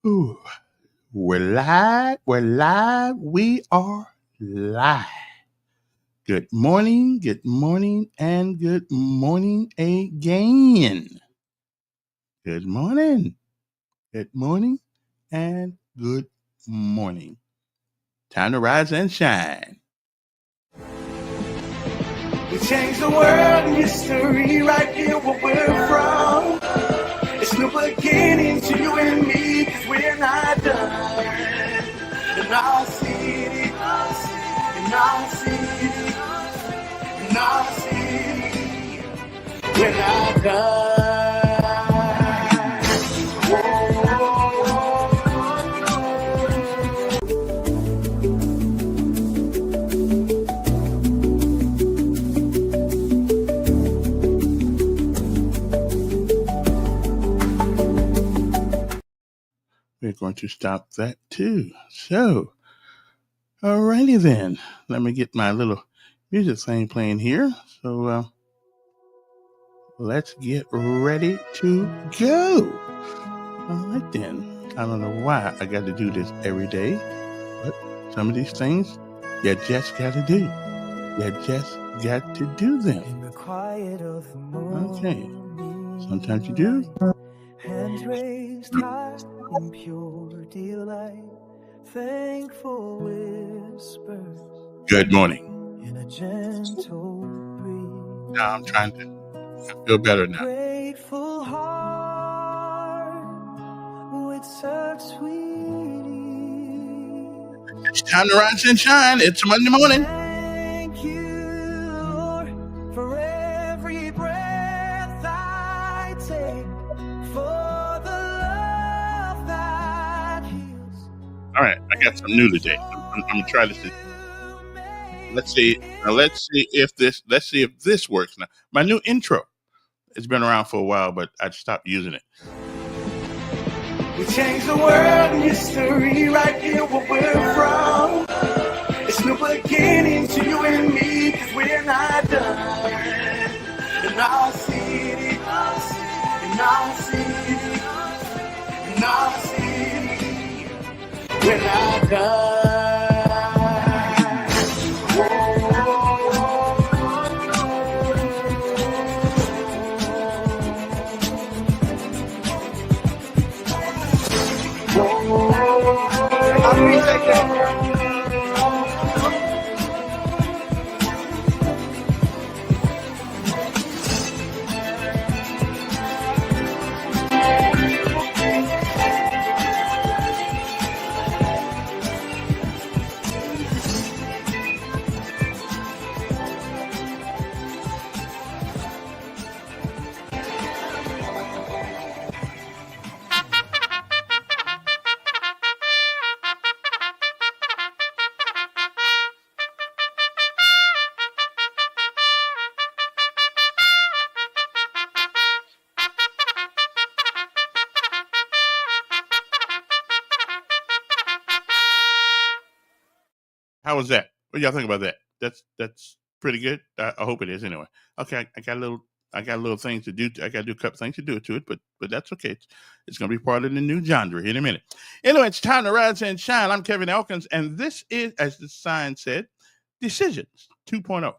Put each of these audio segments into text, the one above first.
Ooh, we're live. We are live. Good morning, and good morning again. Good morning, and good morning. Time to rise and shine. We change the world and history right here where we're from. It's new beginning to you and me, 'cause we're not done. In our city, in our city, in our city, we're not done. We're going to stop that too. So, alrighty then. Let me get my little music thing playing here. So, let's get ready to go. Alright then. I don't know why I got to do this every day, but some of these things you just got to do. You just got to do them. Okay. Sometimes you do. Hands raised high in pure delight, thankful whispers. Good morning. In a gentle breeze. Now I'm trying to feel better now. Grateful heart with such sweet ease. It's time to rise and shine. It's Monday morning. Thank you, Lord, for every breath I take. All right, I got something new today. I'm gonna try this. Let's see if this works now. My new intro. It's been around for a while, but I stopped using it. We change the world and history right here where we're from. It's new beginning to you and me, 'cause we're not done. In our city, in our city, in our city, we're not done. I'll be like that. How was that? What do y'all think about that? That's pretty good. I hope it is anyway. Okay, I got a little things to do. I got to do a couple things to do to it, but that's okay. It's going to be part of the new genre here in a minute. Anyway, it's time to rise and shine. I'm Kevin Elkins, and this is, as the sign said, Decisions 2.0.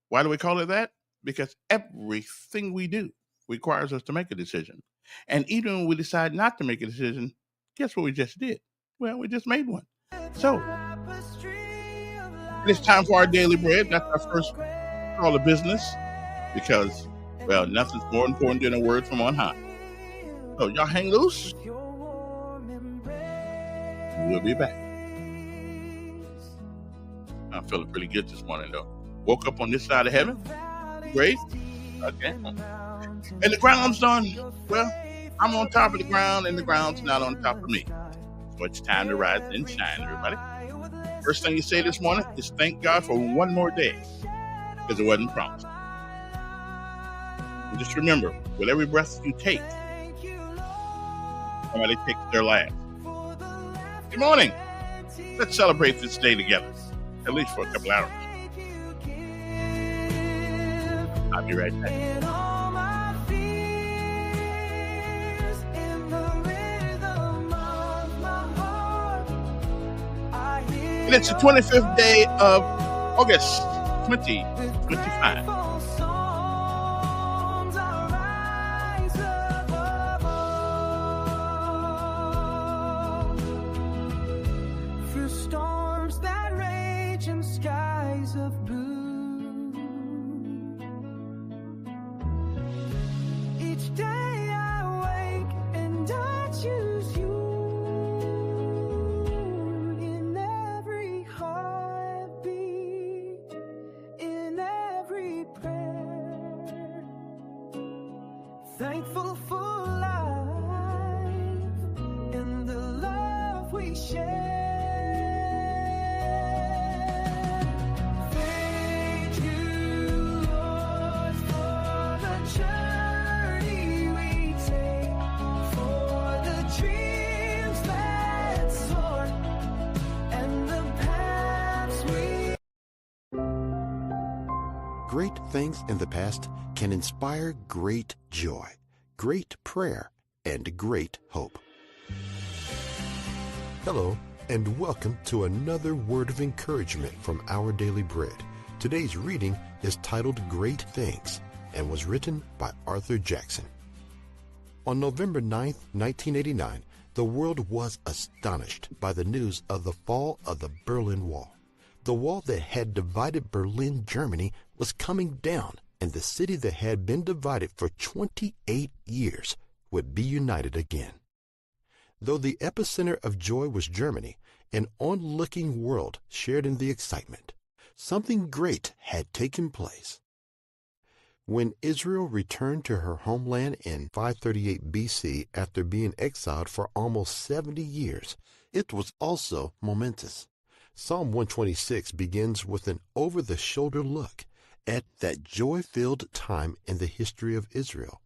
Why do we call it that? Because everything we do requires us to make a decision. And even when we decide not to make a decision, guess what we just did? Well, we just made one. So, it's time for our daily bread. That's our first call of business because, well, nothing's more important than a word from on high. So y'all hang loose. We'll be back. I'm feeling pretty good this morning, though. Woke up on this side of heaven. Great. Okay. And the ground's done. Well, I'm on top of the ground, and the ground's not on top of me. So it's time to rise and shine, everybody. First thing you say this morning is thank God for one more day, because it wasn't promised. And just remember, with every breath you take, somebody takes their last. Good morning. Let's celebrate this day together, at least for a couple hours. I'll be right back. And it's the 25th day of August 2025. Through storms that rage and skies of blue, each day I wake and I choose you. In every heartbeat, in every prayer, thankful for life and the love we share. Thank you, Lord, for the journey we take, for the dreams that soar, and the paths we. Great things in the past can inspire great joy, great prayer, and great hope. Hello, and welcome to another word of encouragement from Our Daily Bread. Today's reading is titled Great Things and was written by Arthur Jackson. On November 9th, 1989, the world was astonished by the news of the fall of the Berlin Wall. The wall that had divided Berlin, Germany, was coming down, and the city that had been divided for 28 years would be united again. Though the epicenter of joy was Germany, an onlooking world shared in the excitement. Something great had taken place. When Israel returned to her homeland in 538 BC after being exiled for almost 70 years, it was also momentous. Psalm 126 begins with an over-the-shoulder look at that joy-filled time in the history of Israel.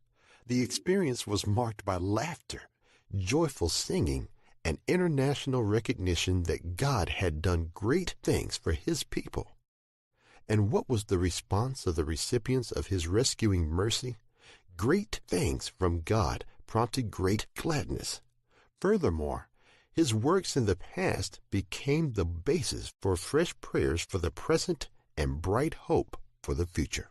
The experience was marked by laughter, joyful singing, and international recognition that God had done great things for his people. And what was the response of the recipients of his rescuing mercy? Great things from God prompted great gladness. Furthermore, his works in the past became the basis for fresh prayers for the present and bright hope for the future.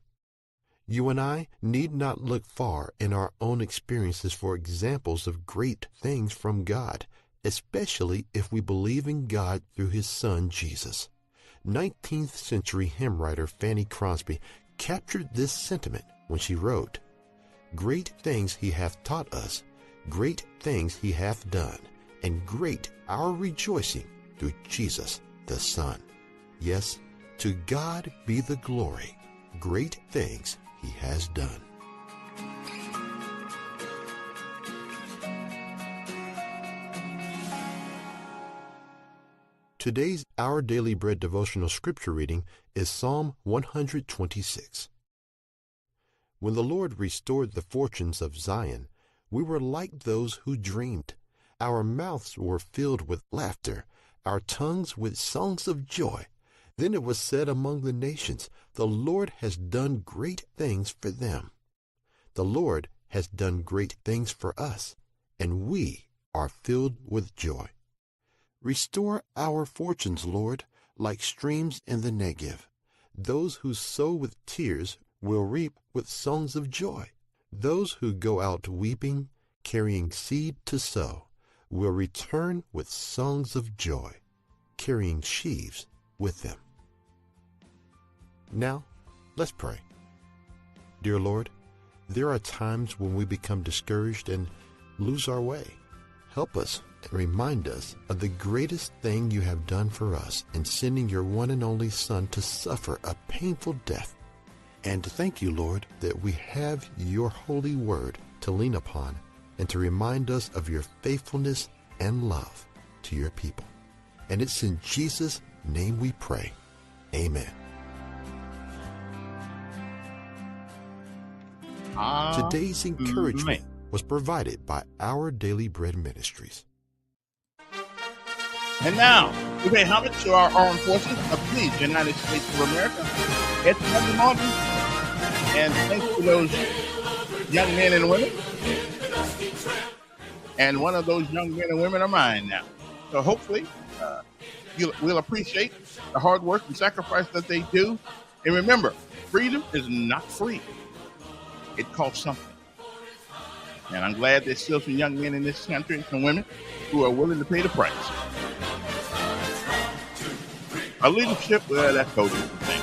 You and I need not look far in our own experiences for examples of great things from God, especially if we believe in God through his Son, Jesus. 19th century hymn writer Fanny Crosby captured this sentiment when she wrote, "Great things he hath taught us, great things he hath done, and great our rejoicing through Jesus the Son. Yes, to God be the glory, great things he has done." Today's Our Daily Bread devotional scripture reading is Psalm 126. When the Lord restored the fortunes of Zion, we were like those who dreamed. Our mouths were filled with laughter, our tongues with songs of joy. Then it was said among the nations, "The Lord has done great things for them." The Lord has done great things for us, and we are filled with joy. Restore our fortunes, Lord, like streams in the Negev. Those who sow with tears will reap with songs of joy. Those who go out weeping, carrying seed to sow, will return with songs of joy, carrying sheaves with them. Now, let's pray. Dear Lord, there are times when we become discouraged and lose our way. Help us and remind us of the greatest thing you have done for us in sending your one and only Son to suffer a painful death. And thank you, Lord, that we have your holy word to lean upon and to remind us of your faithfulness and love to your people. And it's in Jesus' name we pray. Amen. Today's encouragement was provided by Our Daily Bread Ministries. And now, we pay homage to our armed forces of the United States of America. It's Monday morning, and thanks to those young men and women. And one of those young men and women are mine now. So hopefully, we'll appreciate the hard work and sacrifice that they do. And remember, freedom is not free. It costs something. And I'm glad there's still some young men in this country and some women who are willing to pay the price. A leadership, well, that's totally different thing.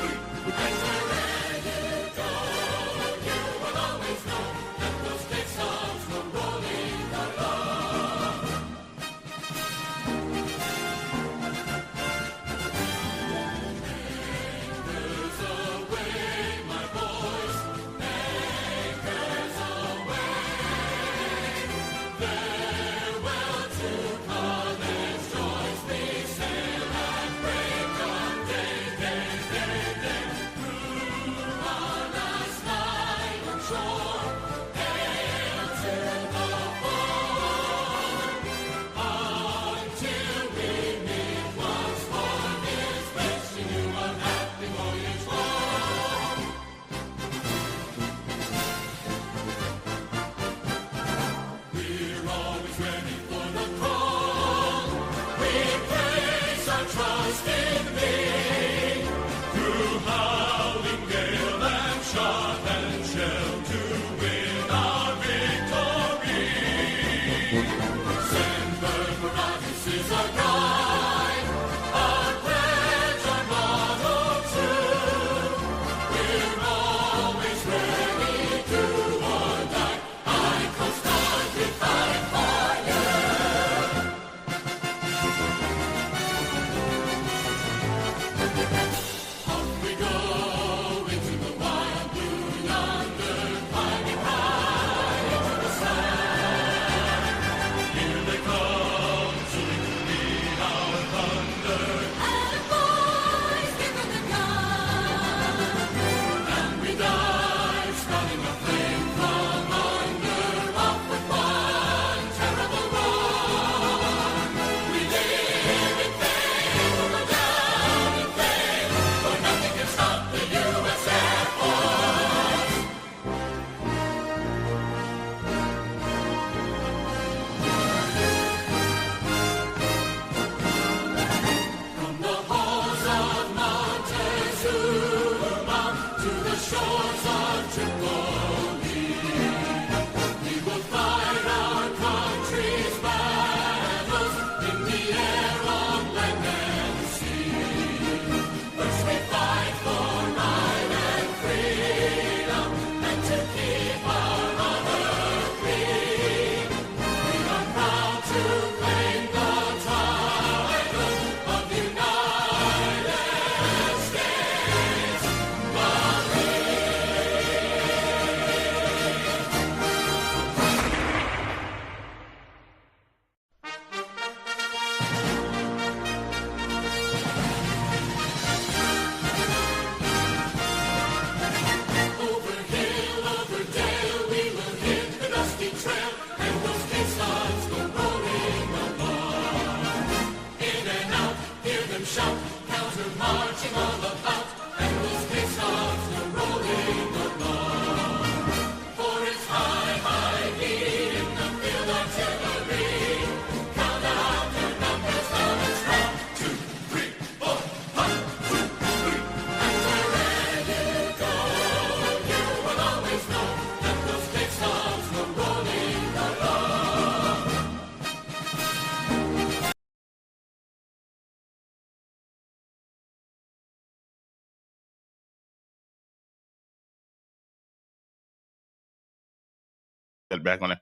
Get back on that.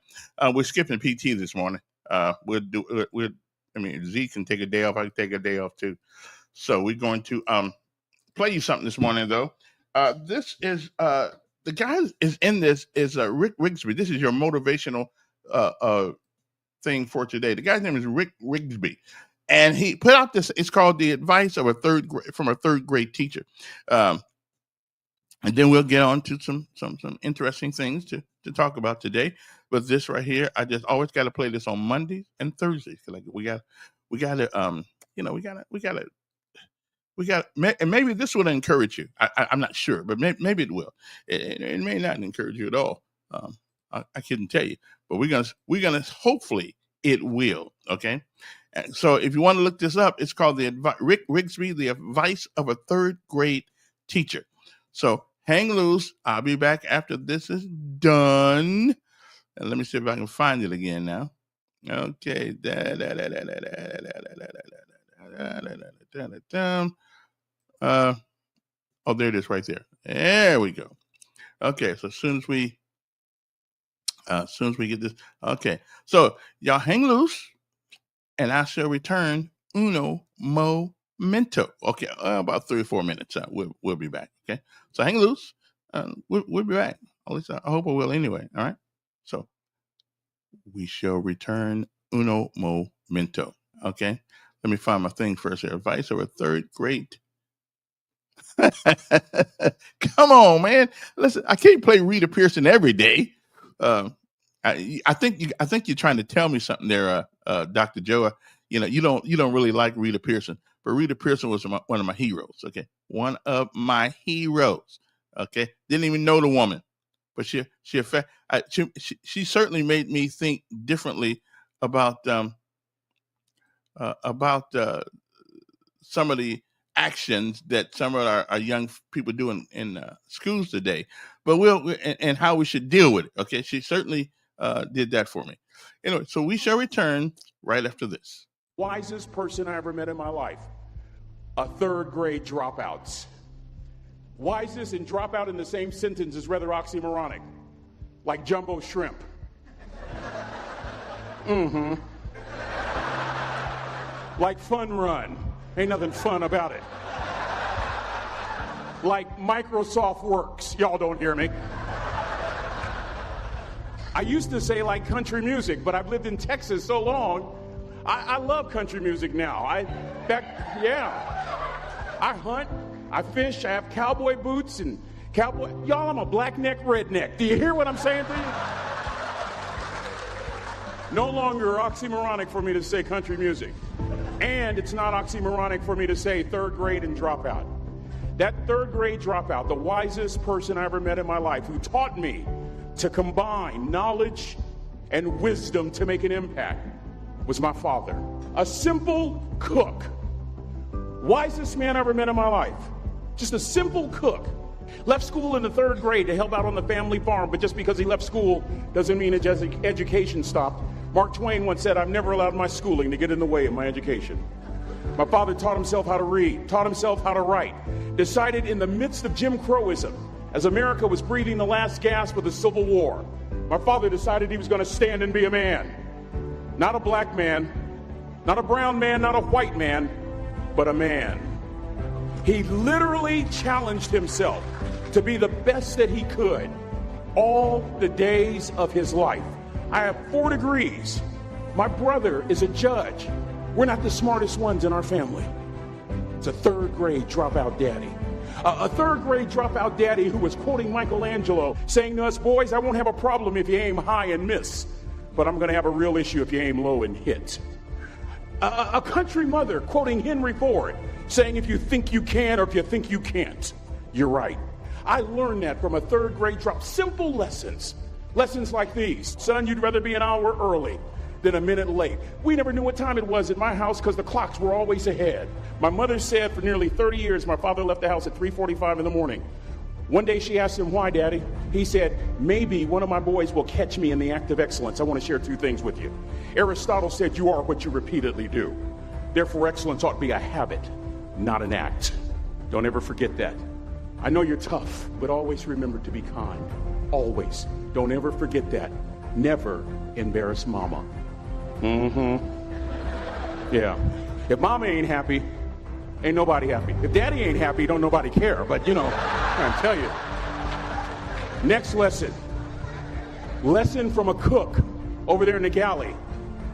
We're skipping PT this morning. We'll do. I mean, Z can take a day off. I can take a day off too. So we're going to play you something this morning, though. This is the guy is in this is Rick Rigsby. This is your motivational thing for today. The guy's name is Rick Rigsby, and he put out this. It's called "The Advice of a third grade teacher." And then we'll get on to some interesting things to talk about today. But this right here, I just always got to play this on Mondays and Thursdays. Like we got to and maybe this will encourage you. I'm not sure, but maybe it will. It may not encourage you at all. I couldn't tell you, but we're gonna hopefully it will. Okay, So if you want to look this up, it's called Rick Rigsby, The Advice of a Third Grade Teacher. So hang loose. I'll be back after this is done. And let me see if I can find it again now. Okay. Oh, there it is right there. There we go. Okay, so as soon as we get this, okay. So y'all hang loose, and I shall return uno momento. Okay, about 3 or 4 minutes. We'll be back. Okay, so hang loose. We'll be back. At least I hope I will anyway. All right. So we shall return uno momento. Okay. Let me find my thing first here. Advice of a third grade. Come on, man. Listen, I can't play Rita Pearson every day. I think you're trying to tell me something there, Dr. Joe. You don't really like Rita Pearson, but Rita Pearson was one of my heroes. Okay, one of my heroes. Okay, didn't even know the woman, but she certainly made me think differently about some of the actions that some of our young people do in schools today, but and how we should deal with it. Okay, she certainly did that for me. Anyway, so we shall return right after this. Wisest person I ever met in my life, a third grade dropout. Wisest and dropout in the same sentence is rather oxymoronic, like jumbo shrimp. Like fun run. Ain't nothing fun about it. Like Microsoft Works. Y'all don't hear me. I used to say like country music, but I've lived in Texas so long, I love country music now. I hunt, I fish, I have cowboy boots and cowboy. Y'all, I'm a black neck redneck. Do you hear what I'm saying to you? No longer oxymoronic for me to say country music. And it's not oxymoronic for me to say third grade and dropout. That third grade dropout, the wisest person I ever met in my life, who taught me to combine knowledge and wisdom to make an impact, was my father. A simple cook. Wisest man I ever met in my life. Just a simple cook. Left school in the third grade to help out on the family farm, but just because he left school doesn't mean his education stopped. Mark Twain once said, "I've never allowed my schooling to get in the way of my education." My father taught himself how to read, taught himself how to write, decided in the midst of Jim Crowism, as America was breathing the last gasp of the Civil War, my father decided he was going to stand and be a man. Not a black man, not a brown man, not a white man, but a man. He literally challenged himself to be the best that he could all the days of his life. I have 4 degrees. My brother is a judge. We're not the smartest ones in our family. It's a third grade dropout daddy. A third grade dropout daddy who was quoting Michelangelo, saying to us, "Boys, I won't have a problem if you aim high and miss, but I'm going to have a real issue if you aim low and hit." A country mother quoting Henry Ford, saying, "If you think you can or if you think you can't, you're right." I learned that from a third grade drop. Simple lessons. Lessons like these. Son, you'd rather be an hour early than a minute late. We never knew what time it was at my house because the clocks were always ahead. My mother said for nearly 30 years my father left the house at 3:45 in the morning. One day she asked him, "Why, Daddy?" He said, "Maybe one of my boys will catch me in the act of excellence. I want to share 2 things with you." Aristotle said, "You are what you repeatedly do." Therefore, excellence ought to be a habit, not an act. Don't ever forget that. I know you're tough, but always remember to be kind. Always. Don't ever forget that. Never embarrass mama. Yeah. If mama ain't happy, ain't nobody happy. If daddy ain't happy, don't nobody care. But I'm trying to tell you. Next lesson. Lesson from a cook over there in the galley.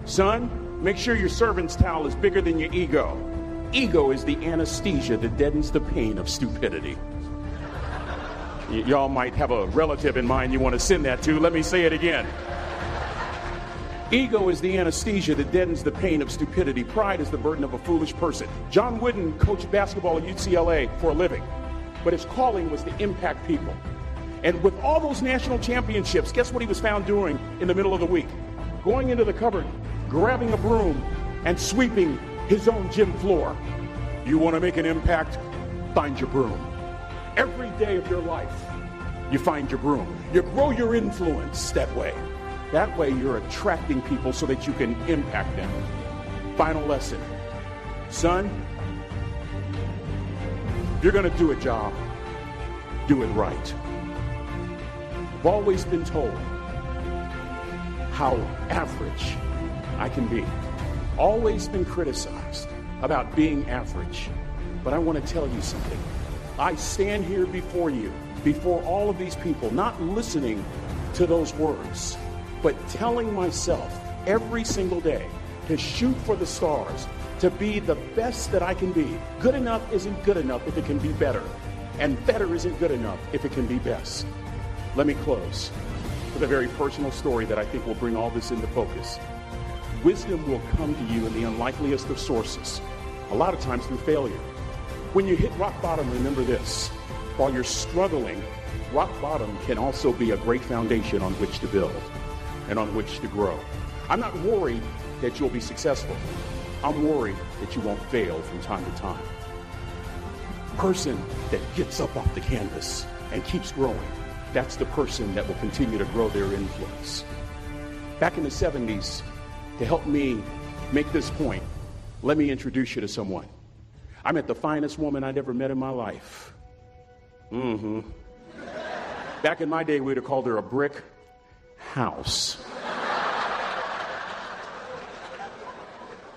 Son, make sure your servant's towel is bigger than your ego. Ego is the anesthesia that deadens the pain of stupidity. Y'all might have a relative in mind you want to send that to. Let me say it again. Ego is the anesthesia that deadens the pain of stupidity. Pride is the burden of a foolish person. John Wooden coached basketball at UCLA for a living, but his calling was to impact people. And with all those national championships, guess what he was found doing in the middle of the week? Going into the cupboard, grabbing a broom, and sweeping his own gym floor. You want to make an impact? Find your broom. Every day of your life, you find your broom. You grow your influence that way. That way you're attracting people so that you can impact them. Final lesson. Son, if you're going to do a job, do it right. I've always been told how average I can be. Always been criticized about being average. But I want to tell you something. I stand here before you, before all of these people, not listening to those words, but telling myself every single day to shoot for the stars, to be the best that I can be. Good enough isn't good enough if it can be better. And better isn't good enough if it can be best. Let me close with a very personal story that I think will bring all this into focus. Wisdom will come to you in the unlikeliest of sources, a lot of times through failure. When you hit rock bottom, remember this. While you're struggling, rock bottom can also be a great foundation on which to build and on which to grow. I'm not worried that you'll be successful. I'm worried that you won't fail from time to time. The person that gets up off the canvas and keeps growing, that's the person that will continue to grow their influence. Back in the 70s, to help me make this point, let me introduce you to someone. I met the finest woman I'd ever met in my life. Back in my day, we'd have called her a brick house.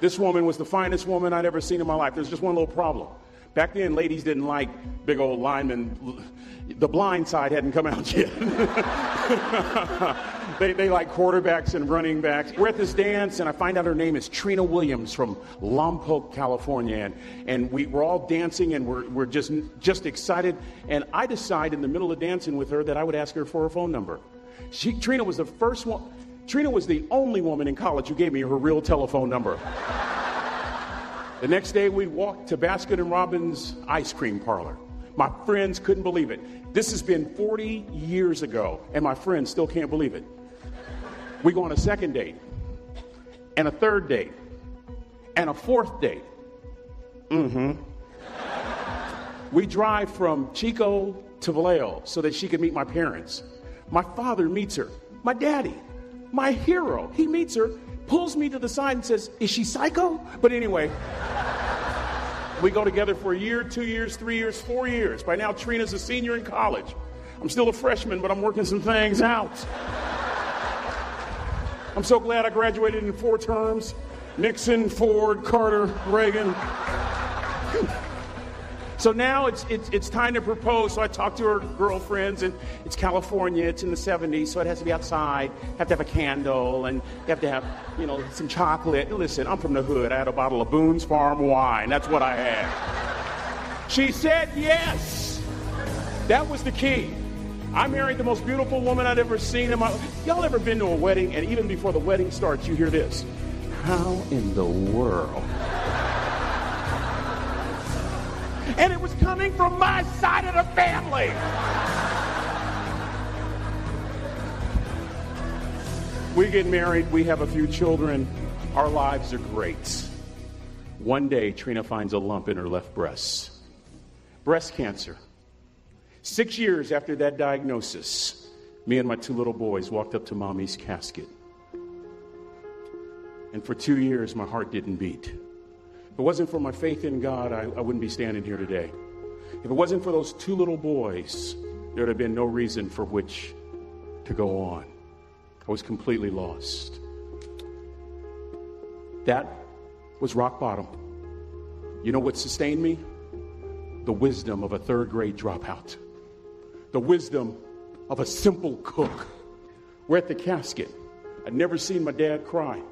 This woman was the finest woman I'd ever seen in my life. There's just one little problem. Back then, ladies didn't like big old linemen. The Blind Side hadn't come out yet. They like quarterbacks and running backs. We're at this dance, and I find out her name is Trina Williams from Lompoc, California. And we're all dancing, and we're just excited. And I decide in the middle of dancing with her that I would ask her for her phone number. Trina was the first one. Trina was the only woman in college who gave me her real telephone number. The next day, we walked to Baskin & Robbins ice cream parlor. My friends couldn't believe it. This has been 40 years ago, and my friends still can't believe it. We go on a second date, and a third date, and a fourth date. We drive from Chico to Vallejo so that she could meet my parents. My father meets her. My daddy, my hero, he meets her, pulls me to the side and says, "Is she psycho?" But anyway, we go together for a year, 2 years, 3 years, 4 years. By now, Trina's a senior in college. I'm still a freshman, but I'm working some things out. I'm so glad I graduated in 4 terms. Nixon, Ford, Carter, Reagan. So now it's time to propose. So I talk to her girlfriends, and it's California. It's in the 70s, so it has to be outside. Have to have a candle, and you have to have, some chocolate. Listen, I'm from the hood. I had a bottle of Boone's Farm wine. That's what I had. She said yes. That was the key. I married the most beautiful woman I'd ever seen in my life. Y'all ever been to a wedding, and even before the wedding starts, you hear this? How in the world? And it was coming from my side of the family. We get married, we have a few children, our lives are great. One day, Trina finds a lump in her left breast. Breast cancer. 6 years after that diagnosis, me and my 2 little boys walked up to Mommy's casket. And for 2 years, my heart didn't beat. If it wasn't for my faith in God, I wouldn't be standing here today. If it wasn't for those 2 little boys, there would have been no reason for which to go on. I was completely lost. That was rock bottom. You know what sustained me? The wisdom of a 3rd grade dropout. The wisdom of a simple cook. We're at the casket. I'd never seen my dad cry.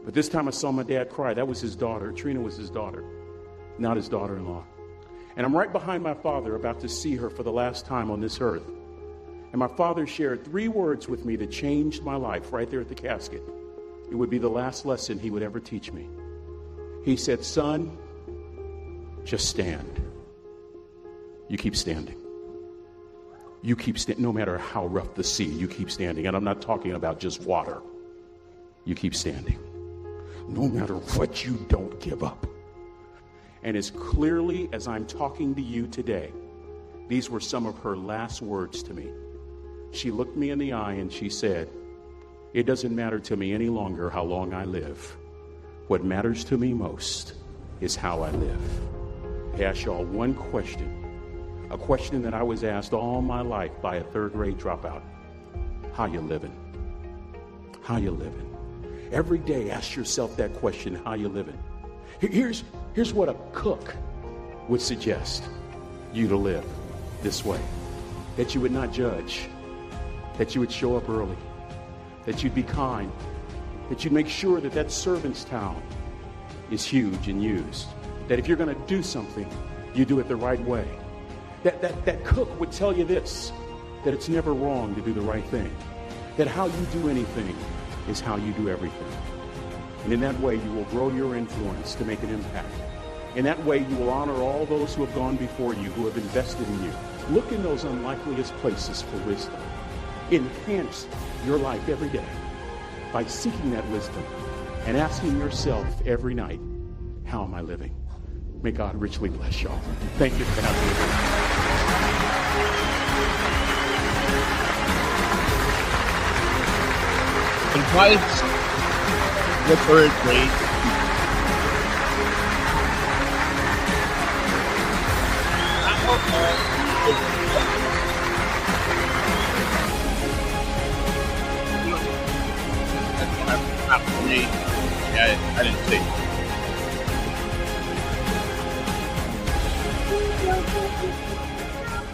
But this time I saw my dad cry. That was his daughter. Trina was his daughter, not his daughter-in-law. And I'm right behind my father, about to see her for the last time on this earth. And my father shared 3 words with me that changed my life right there at the casket. It would be the last lesson he would ever teach me. He said, "Son, just stand. You keep standing. You keep standing. No matter how rough the sea, you keep standing." And I'm not talking about just water. You keep standing. no matter what you don't give up. And as clearly as I'm talking to you today, these were some of her last words to me. She looked me in the eye and she said, "It doesn't matter to me any longer how long I live. What matters to me most is how I live." I ask y'all one question, a question that I was asked all my life by a third-grade dropout. How you living? How you living? Every day ask yourself that question, how you living? Here's what a cook would suggest you to live this way. That you would not judge, that you would show up early, that you'd be kind, that you'd make sure that that servant's towel is huge and used, that if you're going to do something, you do it the right way. That cook would tell you this, that it's never wrong to do the right thing, that how you do anything is how you do everything. And in that way, you will grow your influence to make an impact. In that way, you will honor all those who have gone before you, who have invested in you. Look in those unlikeliest places for wisdom. Enhance your life every day by seeking that wisdom and asking yourself every night, how am I living? May God richly bless y'all. Thank you for having me. Advice with third grade. I didn't say.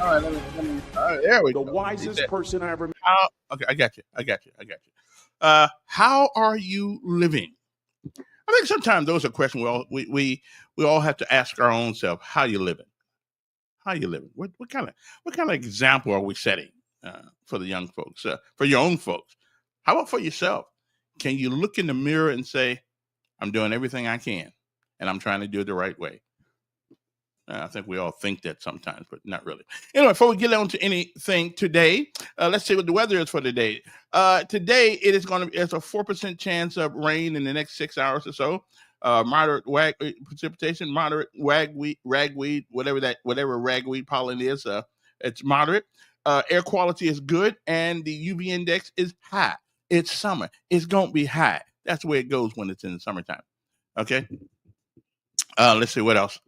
All right, let me. All right, there we go. The wisest person I ever met. Okay, I got you. How are you living? I think sometimes those are questions we all have to ask our own self. How you living? How you living? What kind of example are we setting for the young folks? For your own folks? How about for yourself? Can you look in the mirror and say, "I'm doing everything I can, and I'm trying to do it the right way"? I think we all think that sometimes, but not really. Anyway, before we get on to anything today, let's see what the weather is for today. Today, it's a 4% chance of rain in the next 6 hours or so. Moderate precipitation, moderate ragweed, whatever ragweed pollen is. It's moderate. Air quality is good, and the UV index is high. It's summer. It's going to be high. That's the way it goes when it's in the summertime. Okay. Let's see what else.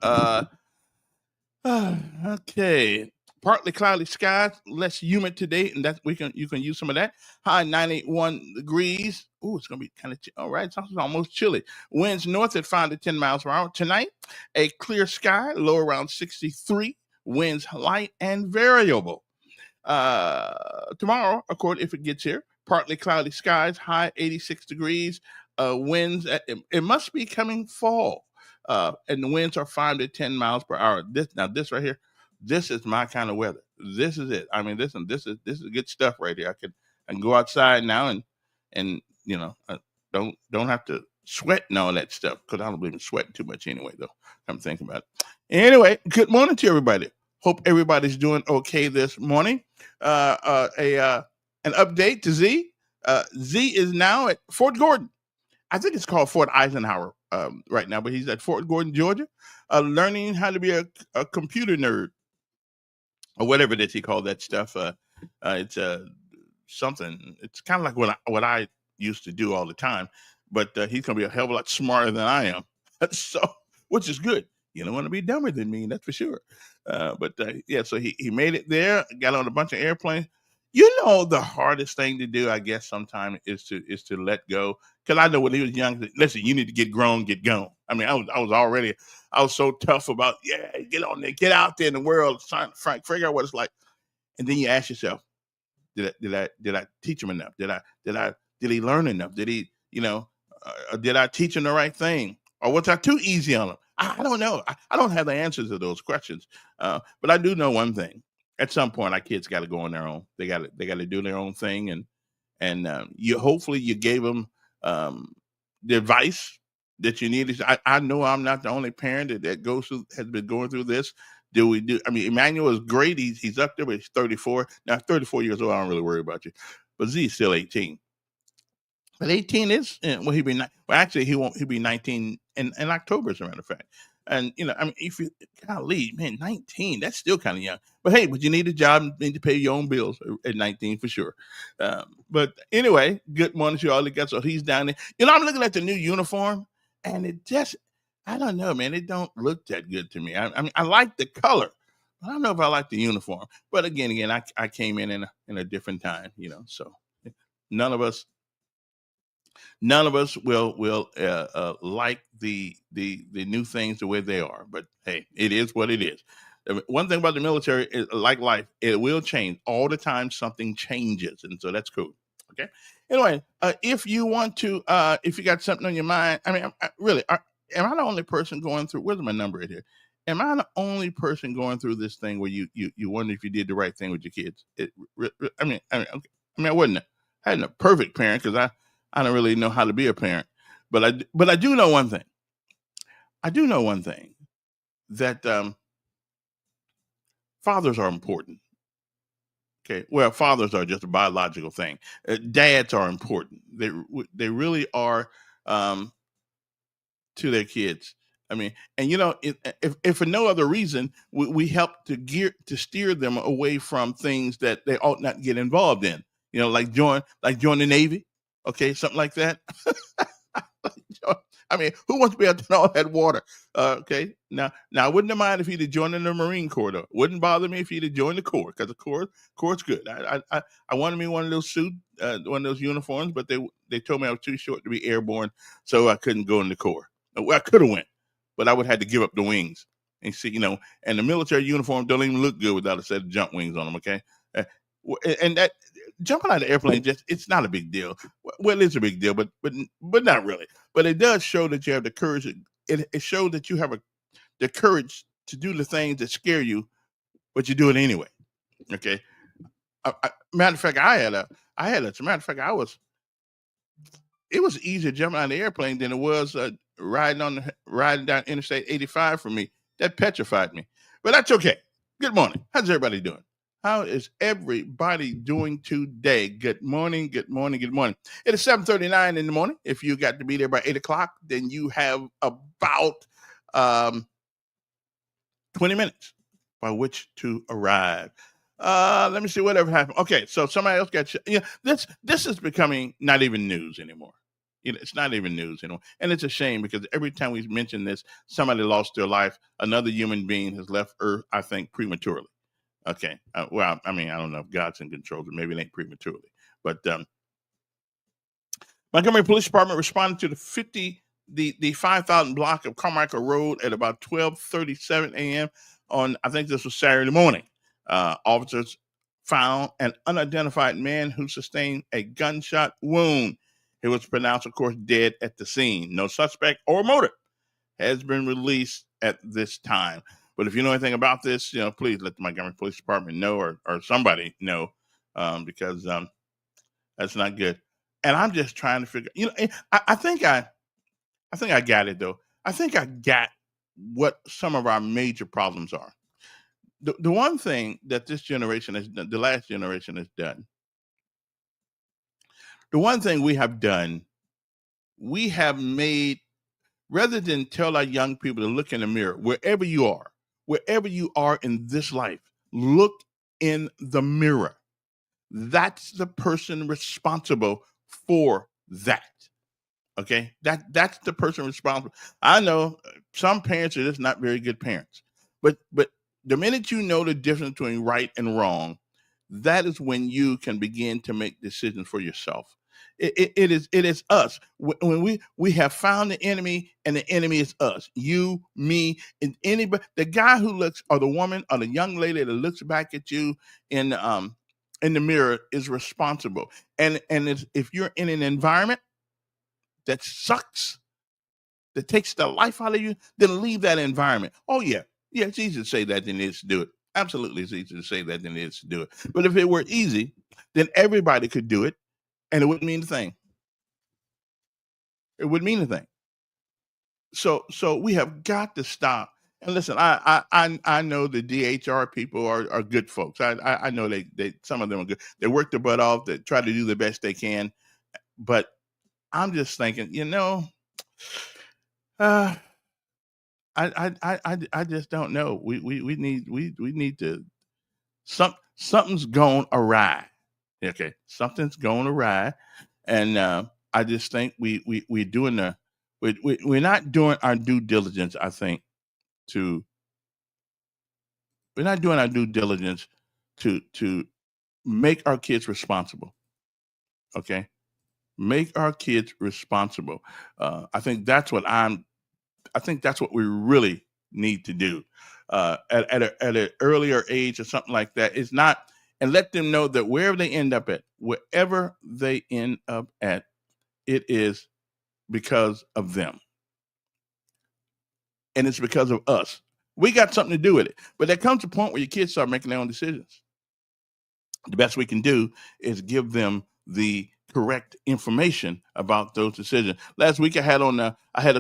Okay. Partly cloudy skies, less humid today, and you can use some of that. High 91 degrees. Ooh, it's gonna be kind of all right. It's almost chilly. Winds north at 5 to 10 miles per hour. Tonight, a clear sky, low around 63. Winds light and variable. Tomorrow, according if it gets here, partly cloudy skies, high 86 degrees. Winds it must be coming fall. And the winds are 5 to 10 miles per hour. This right here, this is my kind of weather. This is it. I mean, this is good stuff right here. I can go outside now and don't have to sweat and all that stuff, because I don't believe in sweating too much anyway, though. I'm thinking about it. Anyway, good morning to everybody. Hope everybody's doing okay this morning. An update to Z. Z is now at Fort Gordon. I think it's called Fort Eisenhower right now, but he's at Fort Gordon, Georgia, learning how to be a computer nerd, or whatever it is he called that stuff. It's something. It's kind of like what I used to do all the time, but he's going to be a hell of a lot smarter than I am, so which is good. You don't want to be dumber than me, that's for sure. But so he made it there, got on a bunch of airplanes. The hardest thing to do, I guess, sometimes is to let go. Because I know when he was young, listen, you need to get grown, get gone. I mean, I was so tough about, get on there, get out there in the world, trying to figure out what it's like. And then you ask yourself, did I teach him enough? Did he learn enough? Did he, did I teach him the right thing? Or was I too easy on him? I don't know. I don't have the answers to those questions. But I do know one thing. At some point, our kids got to go on their own. They got to do their own thing, and hopefully you gave them the advice that you needed. I know I'm not the only parent that has been going through this. I mean, Emmanuel is great. He's up there, but he's 34 now. 34 years old. I don't really worry about you, but Z is still 18. But 18 is well, actually he'll be 19 in October, as a matter of fact. And I mean, if you golly, man, 19, that's still kind of young. But hey, but you need a job, and need to pay your own bills at 19 for sure. But anyway, good morning to all the guys. So he's down there. I'm looking at the new uniform, and it just, I don't know, man, it don't look that good to me. I mean, I like the color, but I don't know if I like the uniform. But again, I came in a different time, so none of us will like the new things the way they are. But hey, it is what it is. One thing about the military is, like life, it will change all the time. Something changes, and so that's cool. Okay. Anyway, if you want to, if you got something on your mind, I mean, really, am I the only person going through? Where's my number right here? Am I the only person going through this thing where you wonder if you did the right thing with your kids? Okay. I wasn't a perfect parent, because I don't really know how to be a parent, but I do know one thing. I do know one thing, that fathers are important. Okay, well, fathers are just a biological thing. Dads are important. They really are, to their kids. I mean, and if for no other reason, we help to steer them away from things that they ought not get involved in. Like join the Navy, okay, something like that. I mean, who wants to be out in all that water? Okay, now I wouldn't mind if he'd have joined in the Marine Corps, though. Wouldn't bother me if he'd have joined the Corps, because the Corps good. I wanted me one of those one of those uniforms, but they told me I was too short to be airborne, so I couldn't go in the Corps. Well, I could have went, but I would have had to give up the wings. And see, and the military uniform don't even look good without a set of jump wings on them. Okay, and that jumping out of the airplane, it's not a big deal. Well, it's a big deal, but not really. But it does show that you have the courage. It shows that you have the courage to do the things that scare you, but you do it anyway. Okay. Matter of fact, as a matter of fact, it was easier jumping out of the airplane than it was riding down Interstate 85 for me. That petrified me, but that's okay. Good morning. How's everybody doing? How is everybody doing today? Good morning, good morning, good morning. It is 7:39 in the morning. If you got to be there by 8 o'clock, then you have about 20 minutes by which to arrive. Let me see whatever happened. Okay, so somebody else got this is becoming not even news anymore. It's not even news anymore. And it's a shame, because every time we mention this, somebody lost their life. Another human being has left Earth, I think, prematurely. Okay. Well, I mean, I don't know if God's in control, but maybe it ain't prematurely. But Montgomery Police Department responded to the 5,000 block of Carmichael Road at about 12:37 a.m. on, I think this was Saturday morning. Officers found an unidentified man who sustained a gunshot wound. He was pronounced, of course, dead at the scene. No suspect or motive has been released at this time. But if you know anything about this, please let the Montgomery Police Department know, or somebody know, because that's not good. And I'm just trying to figure. I think I got it, though. I think I got what some of our major problems are. The one thing that this generation has done, the last generation has done, the one thing we have done, we have made, rather than tell our young people to look in the mirror, wherever you are in this life, look in the mirror. That's the person responsible for that. Okay, that's the person responsible. I know some parents are just not very good parents, but the minute you know the difference between right and wrong, that is when you can begin to make decisions for yourself. It is us. When we have found the enemy, and the enemy is us, you, me, and anybody. The guy who looks, or the woman, or the young lady that looks back at you in the mirror is responsible. And if you're in an environment that sucks, that takes the life out of you, then leave that environment. Oh yeah, it's easier to say that than it is to do it. Absolutely, it's easier to say that than it is to do it. But if it were easy, then everybody could do it, and it wouldn't mean a thing. It wouldn't mean a thing. So we have got to stop. And listen, I know the DHR people are good folks. I know they some of them are good. They work their butt off. They try to do the best they can, but I'm just thinking, uh, I just don't know. We need to something's going awry. Okay, something's going awry, and I just think we're doing we're not doing our due diligence. I think to we're not doing our due diligence to make our kids responsible. Okay, make our kids responsible. I think that's what we really need to do at an earlier age or something like that. It's not, and let them know that wherever they end up at, it is because of them, and it's because of us. We got something to do with it, but there comes a point where your kids start making their own decisions. The best we can do is give them the correct information about those decisions. Last week I had a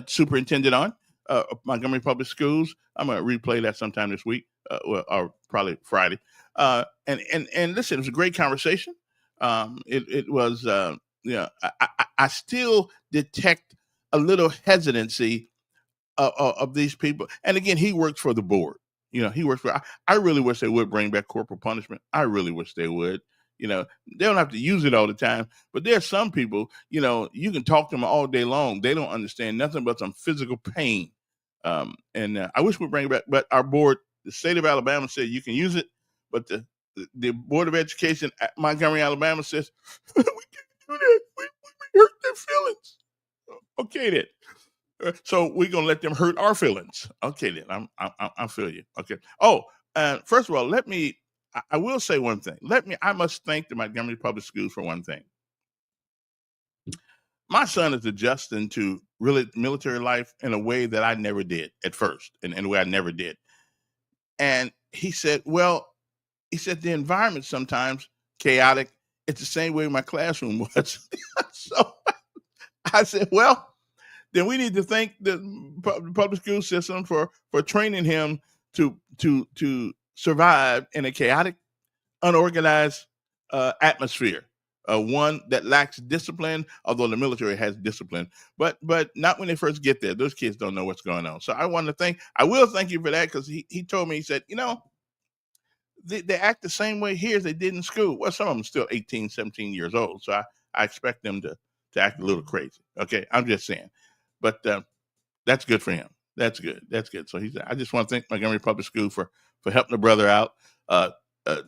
superintendent on Montgomery Public Schools. I'm gonna replay that sometime this week, or probably Friday. And listen, it was a great conversation. It was I still detect a little hesitancy of these people. And again, he works for the board. He works for. I really wish they would bring back corporal punishment. I really wish they would. They don't have to use it all the time, but there are some people. You can talk to them all day long. They don't understand nothing but some physical pain. And I wish we'd bring it back, but our board, the state of Alabama, said you can use it, but the Board of Education at Montgomery, Alabama, says we can't do that. We hurt their feelings. Okay, then. So we're gonna let them hurt our feelings. Okay, then I feel you. Okay. Oh, first of all, I will say one thing. I must thank the Montgomery Public Schools for one thing. My son is adjusting to really military life in a way that I never did at first, and in a way I never did. And he said, the environment sometimes chaotic. It's the same way my classroom was. So I said, well, then we need to thank the public school system for training him to survive in a chaotic, unorganized atmosphere. One that lacks discipline, although the military has discipline, but not when they first get there. Those kids don't know what's going on. So I will thank you for that, because he told me, he said, they act the same way here as they did in school. Well, some of them are still 18, 17 years old. So I expect them to act a little crazy. Okay, I'm just saying. But that's good for him. That's good. So he said, I just want to thank Montgomery Public School for helping the brother out,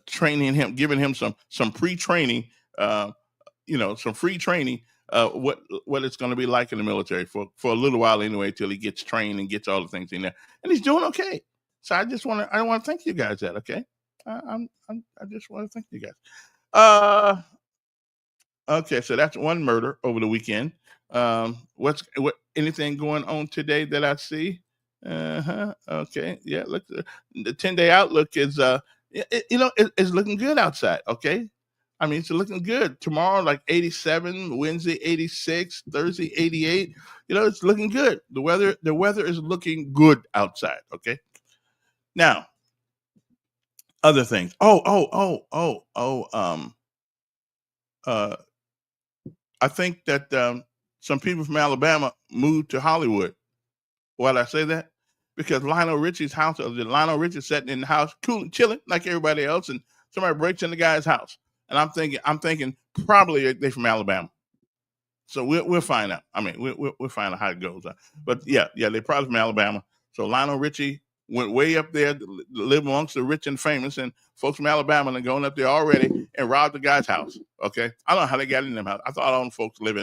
training him, giving him some pre-training, some free training, what it's going to be like in the military for a little while anyway, till he gets trained and gets all the things in there. And he's doing okay. So I want to thank you guys that, okay? I just want to thank you guys. Okay, so that's one murder over the weekend. What anything going on today that I see? Okay, yeah. Look, the 10-day outlook is it's looking good outside. Okay, I mean, it's looking good. Tomorrow, like 87. Wednesday, 86. Thursday, 88. It's looking good. The weather is looking good outside. Okay. Now, other things. I think that some people from Alabama moved to Hollywood. Why did I say that? Because Lionel Richie's house, Lionel Richie sitting in the house, cool, chilling like everybody else, and somebody breaks in the guy's house. And I'm thinking probably they're from Alabama. So we'll find out. I mean, we'll find out how it goes. But yeah, they're probably from Alabama. So Lionel Richie went way up there to live amongst the rich and famous, and folks from Alabama are going up there already and robbed the guy's house. Okay, I don't know how they got in them house. I thought all them folks live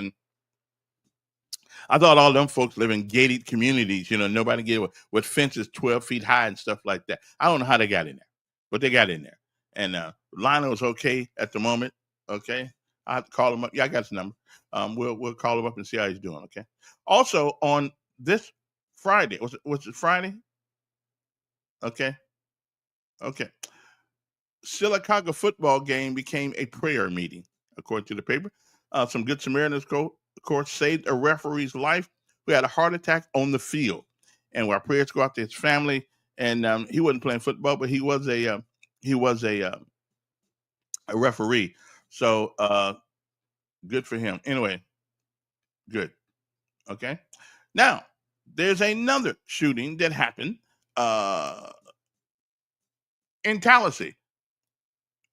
in gated communities. Nobody get with fences 12 feet high and stuff like that. I don't know how they got in there, but they got in there. And Lionel's okay at the moment. Okay, I have to call him up. Yeah, I got his number. We'll call him up and see how he's doing. Okay. Also on this Friday, was it Friday? Okay. Sylacauga football game became a prayer meeting, according to the paper. Some Good Samaritans, of course, saved a referee's life who had a heart attack on the field. And our prayers go out to his family. And he wasn't playing football, but he was a referee. So good for him. Anyway, Good. Okay. Now, there's another shooting that happened in Tallahassee.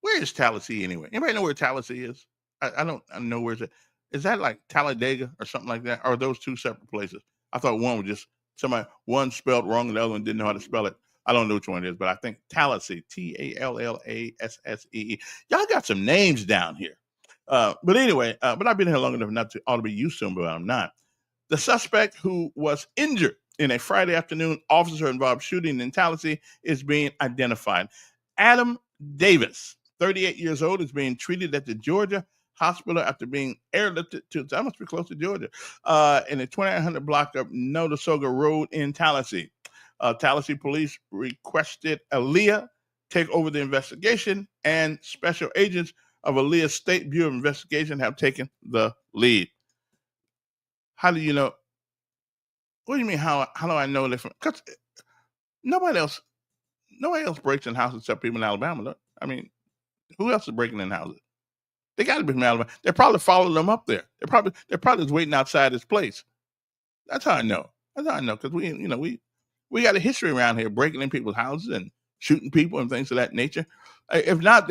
Where is Tallahassee anyway? Anybody know where Tallahassee is? I don't know where it's at. Is that like Talladega or something like that? Or are those two separate places? I thought one was just one spelled wrong and the other one didn't know how to spell it. I don't know which one it is, but I think Tallahassee, Tallassee. Y'all got some names down here. But anyway, but I've been here long enough not to ought to be used to them, but I'm not. The suspect who was injured in a Friday afternoon officer-involved shooting in Tallahassee is being identified. Adam Davis, 38 years old, is being treated at the Georgia hospital after being airlifted to, that must be close to Georgia, in the 2900 block of Notasoga Road in Tallahassee. Tallahassee police requested Aaliyah take over the investigation, and special agents of Aaliyah State Bureau of Investigation have taken the lead. How do you know? What do you mean? How do I know that? Because nobody else breaks in houses except people in Alabama. I mean, who else is breaking in houses? They got to be from Alabama. They probably followed them up there. They're probably just waiting outside this place. That's how I know. Because we got a history around here breaking in people's houses and shooting people and things of that nature. If not,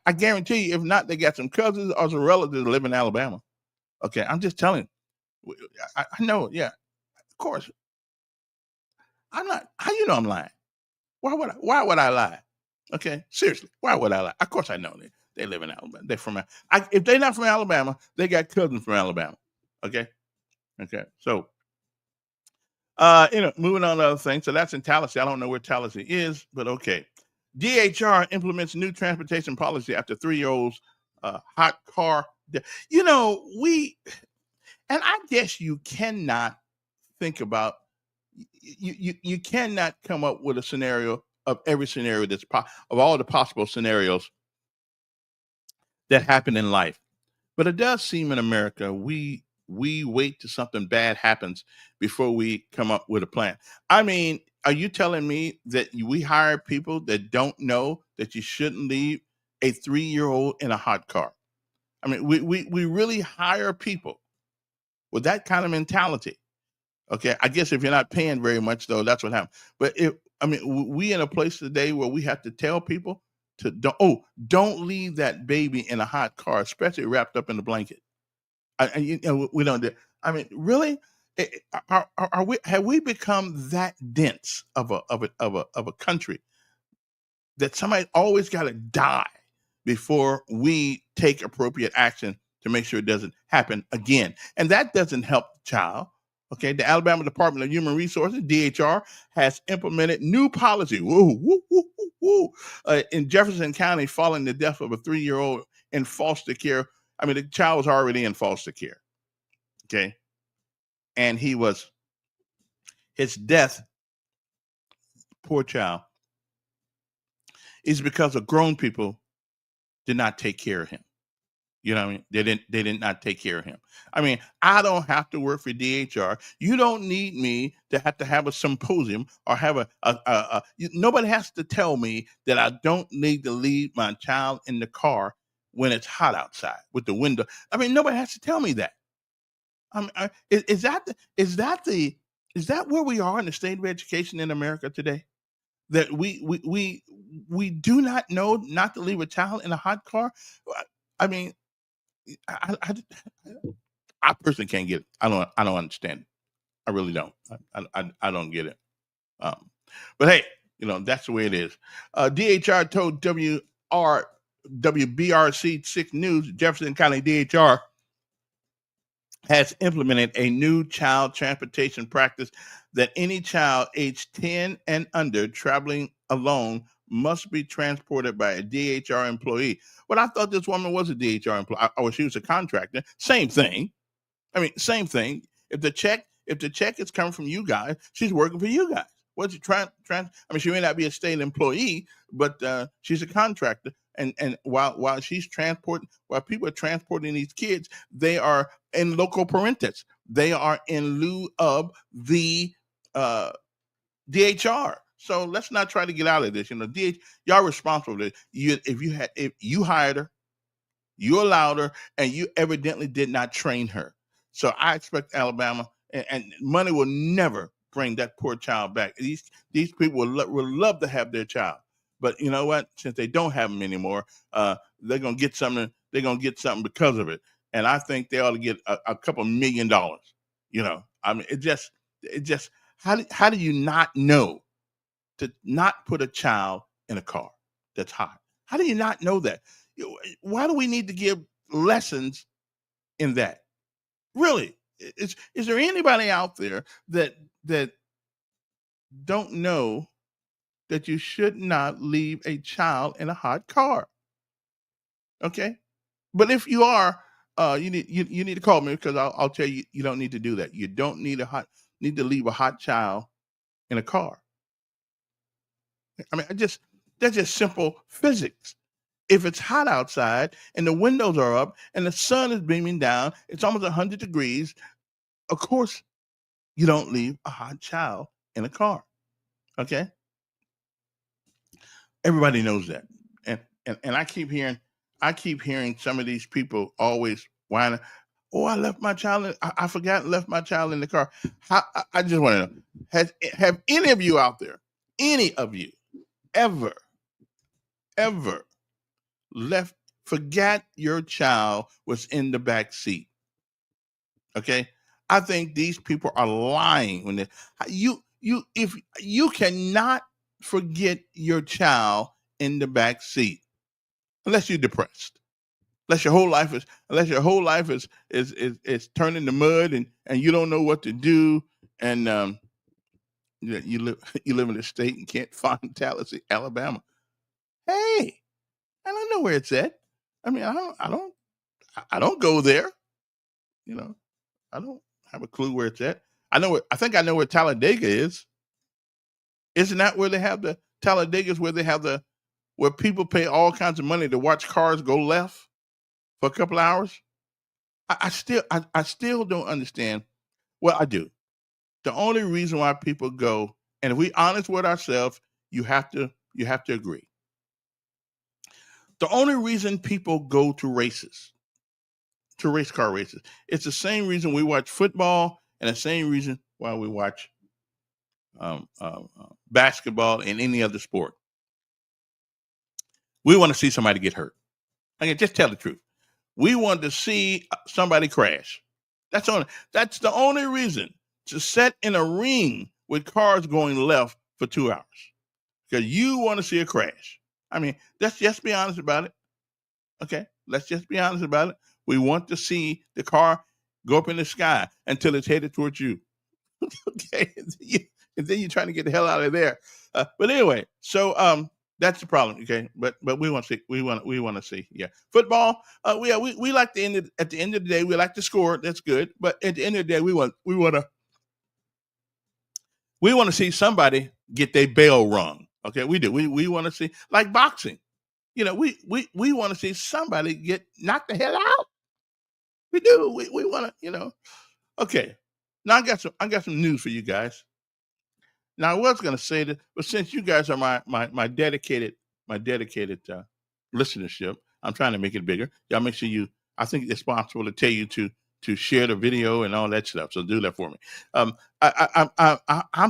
I guarantee you, if not, they got some cousins or some relatives that live in Alabama. Okay, I'm just telling you. I know, yeah, of course. I'm not. How you know I'm lying? Why would I lie? Okay, seriously, why would I lie? Of course I know they live in Alabama. They're from. If they're not from Alabama, they got cousins from Alabama. Okay. So, moving on to other things. So that's in Tallahassee. I don't know where Tallahassee is, but okay. DHR implements new transportation policy after 3-year-old's hot car. And I guess you cannot think about, you cannot come up with a scenario of every scenario of all the possible scenarios that happen in life. But it does seem in America, we wait till something bad happens before we come up with a plan. I mean, are you telling me that we hire people that don't know that you shouldn't leave a 3-year-old in a hot car? I mean, we really hire people with that kind of mentality. Okay, I guess if you're not paying very much, though, that's what happens. But we in a place today where we have to tell people to don't leave that baby in a hot car, especially wrapped up in a blanket. We don't do. I mean, really, have we become that dense of a country that somebody always got to die before we take appropriate action to make sure it doesn't happen again? And that doesn't help the child. Okay, the Alabama Department of Human Resources, DHR, has implemented new policy in Jefferson County following the death of a 3-year-old in foster care. I mean, the child was already in foster care. Okay, and his death, poor child, is because of grown people did not take care of him. You know what I mean? They did not take care of him. I mean, I don't have to work for DHR. You don't need me to have a symposium or have nobody has to tell me that I don't need to leave my child in the car when it's hot outside with the window. I mean, nobody has to tell me that. Is that where we are in the state of education in America today? That we do not know not to leave a child in a hot car? I mean, I personally can't get it. I don't understand it. I really don't. I don't get it. But hey, that's the way it is. DHR told WBRC 6 News, Jefferson County DHR has implemented a new child transportation practice that any child aged 10 and under traveling alone must be transported by a DHR employee. But I thought this woman was a DHR employee, or she was a contractor. Same thing. I mean, same thing. If the check is coming from you guys, she's working for you guys. What's she I mean, she may not be a state employee, but she's a contractor. And while people are transporting these kids, they are in loco parentis. They are in lieu of the DHR. So let's not try to get out of this. Y'all responsible for this. If you hired her, you allowed her, and you evidently did not train her. So I expect Alabama, and money will never bring that poor child back. These people will love to have their child, but you know what? Since they don't have them anymore, they're gonna get something. They're gonna get something because of it, and I think they ought to get a couple $1 million. I mean, it just how do you not know to not put a child in a car that's hot? How do you not know that? Why do we need to give lessons in that? Really, is there anybody out there that don't know that you should not leave a child in a hot car? Okay, but if you are, you need to call me, because I'll tell you you don't need to do that. You don't need to leave a hot child in a car. I mean, that's just simple physics. If it's hot outside and the windows are up and the sun is beaming down, it's almost 100 degrees. Of course, you don't leave a hot child in a car. Okay, everybody knows that, and I keep hearing some of these people always whining. Oh, I left my child. I forgot and left my child in the car. I just want to know: have any of you out there, any of you, ever forgot your child was in the back seat? Okay, I think these people are lying when if you cannot forget your child in the back seat unless you're depressed, unless your whole life is turned into mud, and you don't know what to do, and you live you live in a state and can't find Tallahassee, Alabama. Hey, I don't know where it's at. I mean, I don't go there. You know, I don't have a clue where it's at. I think I know where Talladega is. Isn't that where they have the Talladega's where they have where people pay all kinds of money to watch cars go left for a couple of hours? I still don't understand. Well, I do. The only reason why people go, and if we honest with ourselves, you have to agree. The only reason people go to races, to race car races, it's the same reason we watch football, and the same reason why we watch basketball and any other sport. We want to see somebody get hurt. I can just tell the truth. We want to see somebody crash. That's the only reason to sit in a ring with cars going left for 2 hours, because you want to see a crash. I mean, let's just be honest about it. Okay, let's just be honest about it. We want to see the car go up in the sky until it's headed towards you. Okay, and then you're trying to get the hell out of there. But anyway, so that's the problem. Okay, but we want to see. We want to see. Yeah, football. We like the end. At the end of the day, we like to score. That's good. But at the end of the day, we want to see somebody get their bell rung. Okay, we do. We want to see, like boxing. We want to see somebody get knocked the hell out. We do. We want to. Okay. Now I got some news for you guys. Now I was going to say that, but since you guys are my dedicated listenership, I'm trying to make it bigger. Y'all make sure I think it's responsible to tell you to share the video and all that stuff. So do that for me. I'm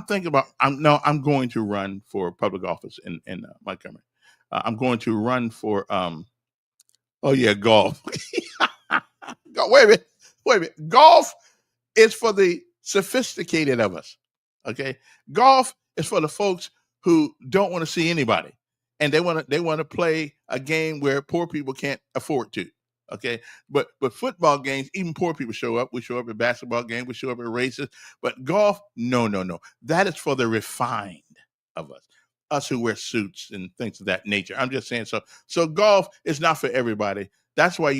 thinking about. I'm going to run for public office in Montgomery. I'm going to run for golf. Wait a minute. Golf is for the sophisticated of us. Okay, golf is for the folks who don't want to see anybody, and they want to play a game where poor people can't afford to. Okay, but football games, even poor people show up. We show up at basketball games. We show up at races. But golf, no. That is for the refined of us who wear suits and things of that nature. I'm just saying. So golf is not for everybody. That's why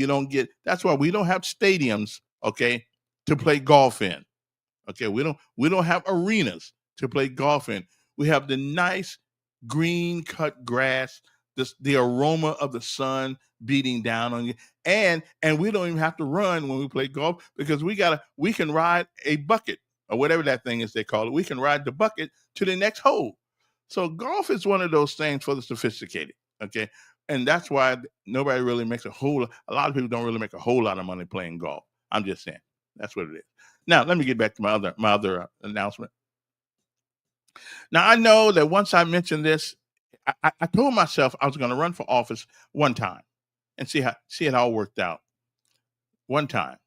that's why we don't have stadiums, okay, to play golf in. Okay, we don't have arenas to play golf in. We have the nice green cut grass, the aroma of the sun beating down on you, and we don't even have to run when we play golf, because we can ride a bucket or whatever that thing is they call it. We can ride the bucket to the next hole. So golf is one of those things for the sophisticated. Okay, and that's why nobody really makes a lot of people don't really make a whole lot of money playing golf. I'm just saying. That's what it is. Now, let me get back to my other announcement. Now, I know that once I mentioned this, I told myself I was going to run for office one time and see it all worked out. One time.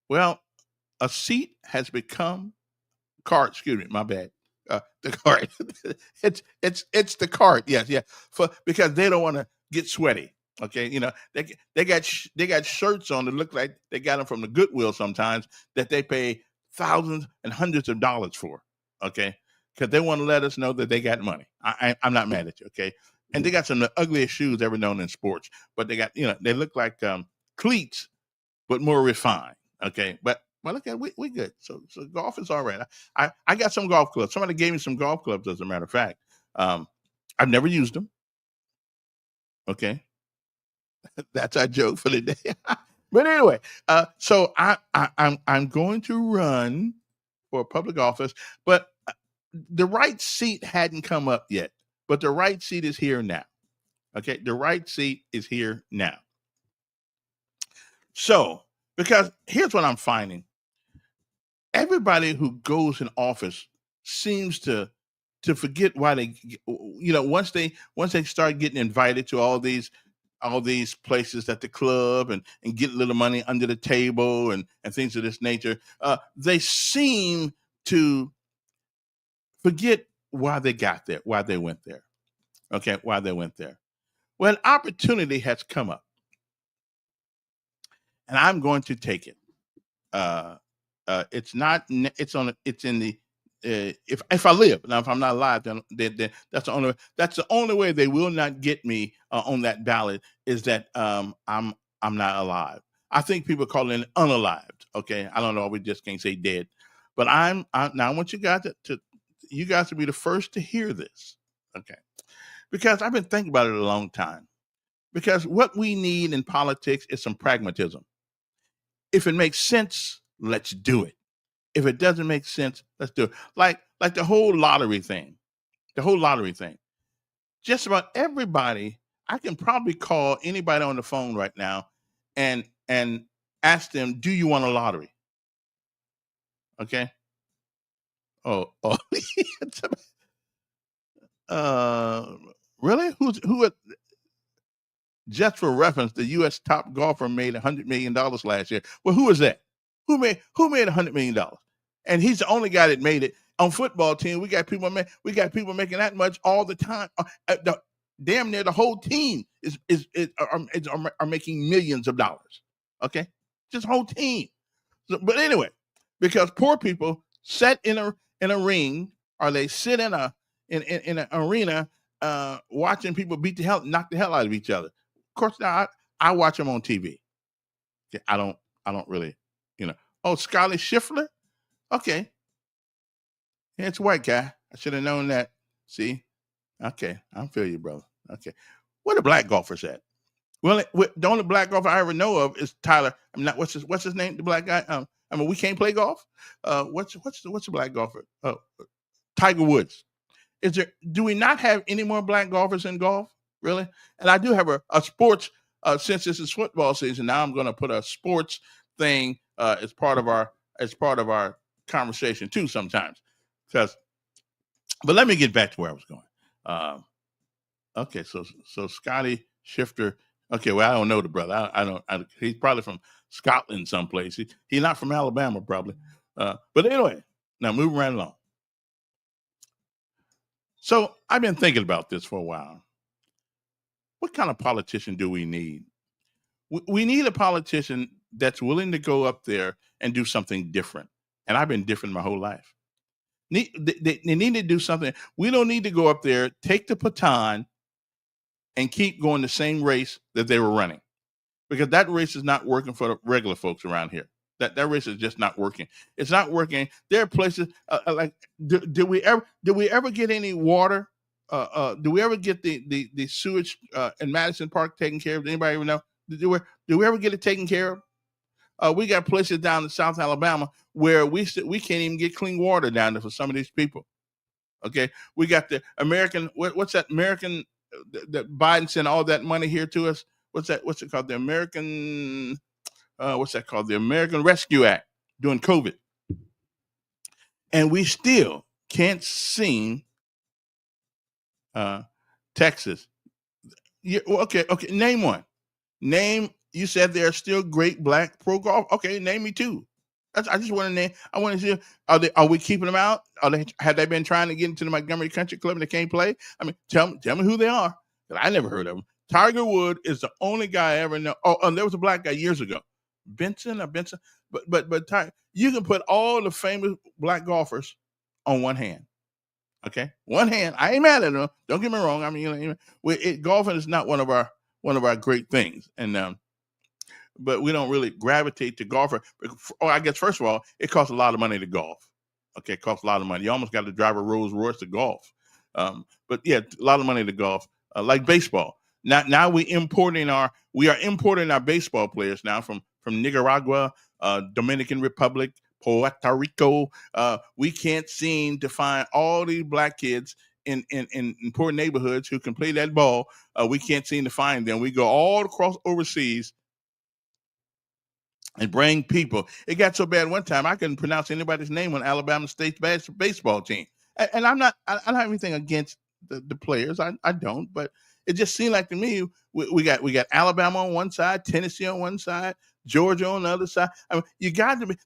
Well, a seat has become card. Excuse me, my bad. The card. it's the card. Yes, yeah. Because they don't want to get sweaty. Okay, they got shirts on that look like they got them from the Goodwill sometimes that they pay thousands and hundreds of dollars for. Okay, because they want to let us know that they got money. I'm not mad at you. Okay, and they got some of the ugliest shoes ever known in sports, but they got they look like cleats, but more refined. Okay, but look at we good. So golf is all right. I got some golf clubs. Somebody gave me some golf clubs, as a matter of fact. I've never used them. Okay. That's our joke for the day. But anyway, so I'm going to run for public office, but the right seat hadn't come up yet. But the right seat is here now. Okay, the right seat is here now. So, because here's what I'm finding: everybody who goes in office seems to forget why they, once they start getting invited to all these places at the club and get a little money under the table and things of this nature, they seem to forget why they got there, why they went there. Okay, why they went there. Well, an opportunity has come up, and I'm going to take it. It's not. It's on. It's in the. If I live now, if I'm not alive, then that's the only way they will not get me on that ballot is that I'm not alive. I think people call it unalived. Okay, I don't know. We just can't say dead, but now I want you guys to be the first to hear this. Okay, because I've been thinking about it a long time. Because what we need in politics is some pragmatism. If it makes sense, let's do it. If it doesn't make sense, let's do it. Like the whole lottery thing. The whole lottery thing. Just about everybody, I can probably call anybody on the phone right now and ask them, do you want a lottery? Okay. Oh. Really? Who? Just for reference, the U.S. top golfer made $100 million last year. Well, who is that? Who made $100 million? And he's the only guy that made it. On football team, we got people making that much all the time. Damn near the whole team are making millions of dollars. Okay, just whole team. So, but anyway, because poor people sit in a ring, or they sit in an arena watching people knock the hell out of each other. Of course, now I watch them on TV. Okay, I don't really, Oh, Scotty Scheffler. Okay, yeah, it's a white guy. I should have known that. See, okay, I feel you, brother. Okay, where the black golfers at? Well, the only black golfer I ever know of is Tyler. I'm not. What's his name? The black guy. We can't play golf. What's the black golfer? Oh, Tiger Woods. Do we not have any more black golfers in golf? Really? And I do have a sports, since this is football season, now I'm going to put a sports thing as part of our conversation too sometimes. But let me get back to where I was going. Okay, so Scotty Scheffler. Okay, well, I don't know the brother. He's probably from Scotland someplace. He's not from Alabama, probably. But anyway, now moving right along. So I've been thinking about this for a while. What kind of politician do we need? We need a politician that's willing to go up there and do something different. And I've been different my whole life. They need to do something. We don't need to go up there, take the baton, and keep going the same race that they were running. Because that race is not working for the regular folks around here. That race is just not working. It's not working. There are places like did we ever get any water? Do we ever get the sewage in Madison Park taken care of? Does anybody even know? Do we ever get it taken care of? We got places down in South Alabama where we can't even get clean water down there for some of these people. Okay, we got the American. What's that American? That Biden sent all that money here to us. What's it called? The American. What's that called? The American Rescue Act. during COVID, and we still can't seem Texas. Okay. Name one. Name. You said there are still great black pro golf. Okay, name me two. I just want to name. I want to see. Are we keeping them out? Have they been trying to get into the Montgomery Country Club and they can't play? I mean, tell me who they are. I never heard of them. Tiger Wood is the only guy I ever know. Oh, and there was a black guy years ago, Benson. But Tiger, you can put all the famous black golfers on one hand. Okay, one hand. I ain't mad at them. Don't get me wrong. I mean, golfing is not one of our great things, and but we don't really gravitate to golfer. I guess first of all, it costs a lot of money to golf. Okay, it costs a lot of money. You almost got to drive a Rolls Royce to golf. But yeah, a lot of money to golf. Like baseball. Now we are importing our baseball players now from Nicaragua, Dominican Republic, Puerto Rico. We can't seem to find all these black kids in poor neighborhoods who can play that ball. We can't seem to find them. We go all across overseas and bring people. It got so bad one time I couldn't pronounce anybody's name on Alabama State's baseball team. And I don't have anything against the players. I don't, but it just seemed like to me we got Alabama on one side, Tennessee on one side, Georgia on the other side. I mean,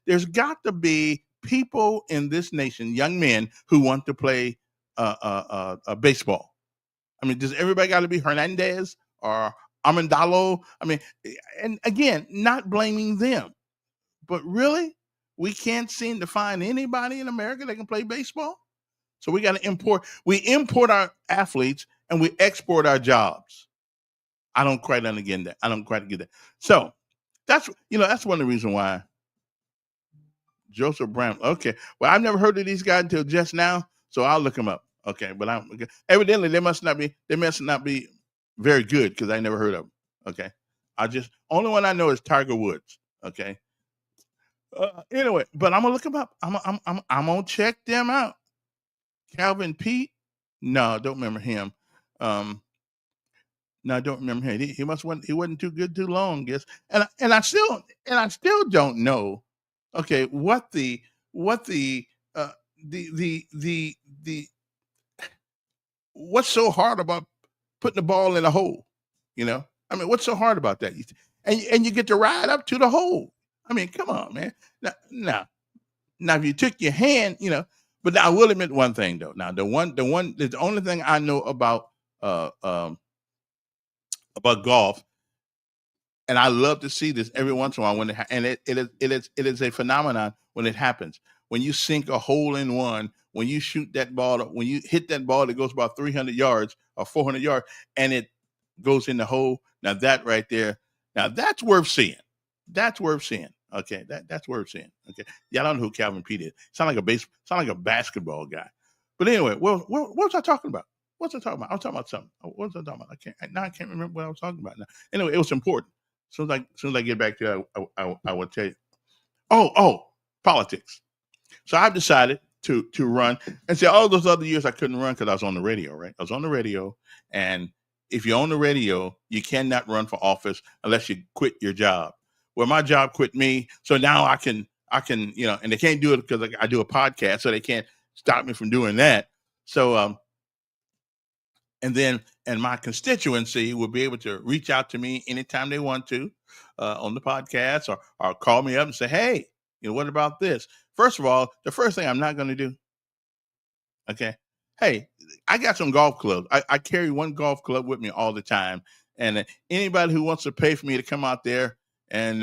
there's got to be people in this nation, young men who want to play baseball. I mean, does everybody got to be Hernandez or Amendola? I mean, and again, not blaming them, but really, we can't seem to find anybody in America that can play baseball. So we got to import. We import our athletes and we export our jobs. I don't quite understand that. I don't quite get that. So that's one of the reasons why Joseph Brown. Okay, well, I've never heard of these guys until just now, so I'll look them up. Okay, but evidently they must not be very good because I never heard of them. Okay, only one I know is Tiger Woods. Okay. Anyway, but I'm gonna look them up. I'm gonna check them out. Calvin Pete? No, don't remember him. No, I don't remember him. He wasn't too good too long, I guess. And I still don't know. Okay, what the what's so hard about putting the ball in a hole? You know, I mean, what's so hard about that? And you get to ride up to the hole. I mean, come on, man. Now, if you took your hand, but now I will admit one thing though. Now, the only thing I know about golf, and I love to see this every once in a while when it is a phenomenon when it happens. When you sink a hole in one, when you shoot that ball, when you hit that ball that goes about 300 yards or 400 yards, and it goes in the hole. Now that right there, that's worth seeing. That's worth seeing. Okay, that's worth seeing. Okay, yeah, I don't know who Calvin Pete is. Sound like a basketball guy. But anyway, what was I talking about? What was I talking about? I was talking about something. What was I talking about? I can't remember what I was talking about now. Anyway, it was important. As soon as I get back to it, I will tell you. Oh, politics. So I've decided to run and say all those other years I couldn't run because I was on the radio, right? I was on the radio, and if you're on the radio, you cannot run for office unless you quit your job. Well, my job quit me, so now I can, and they can't do it because I do a podcast, so they can't stop me from doing that. So, and my constituency will be able to reach out to me anytime they want to on the podcast or call me up and say, hey, what about this? First of all, the first thing I'm not going to do, okay, hey, I got some golf clubs. I carry one golf club with me all the time, and anybody who wants to pay for me to come out there and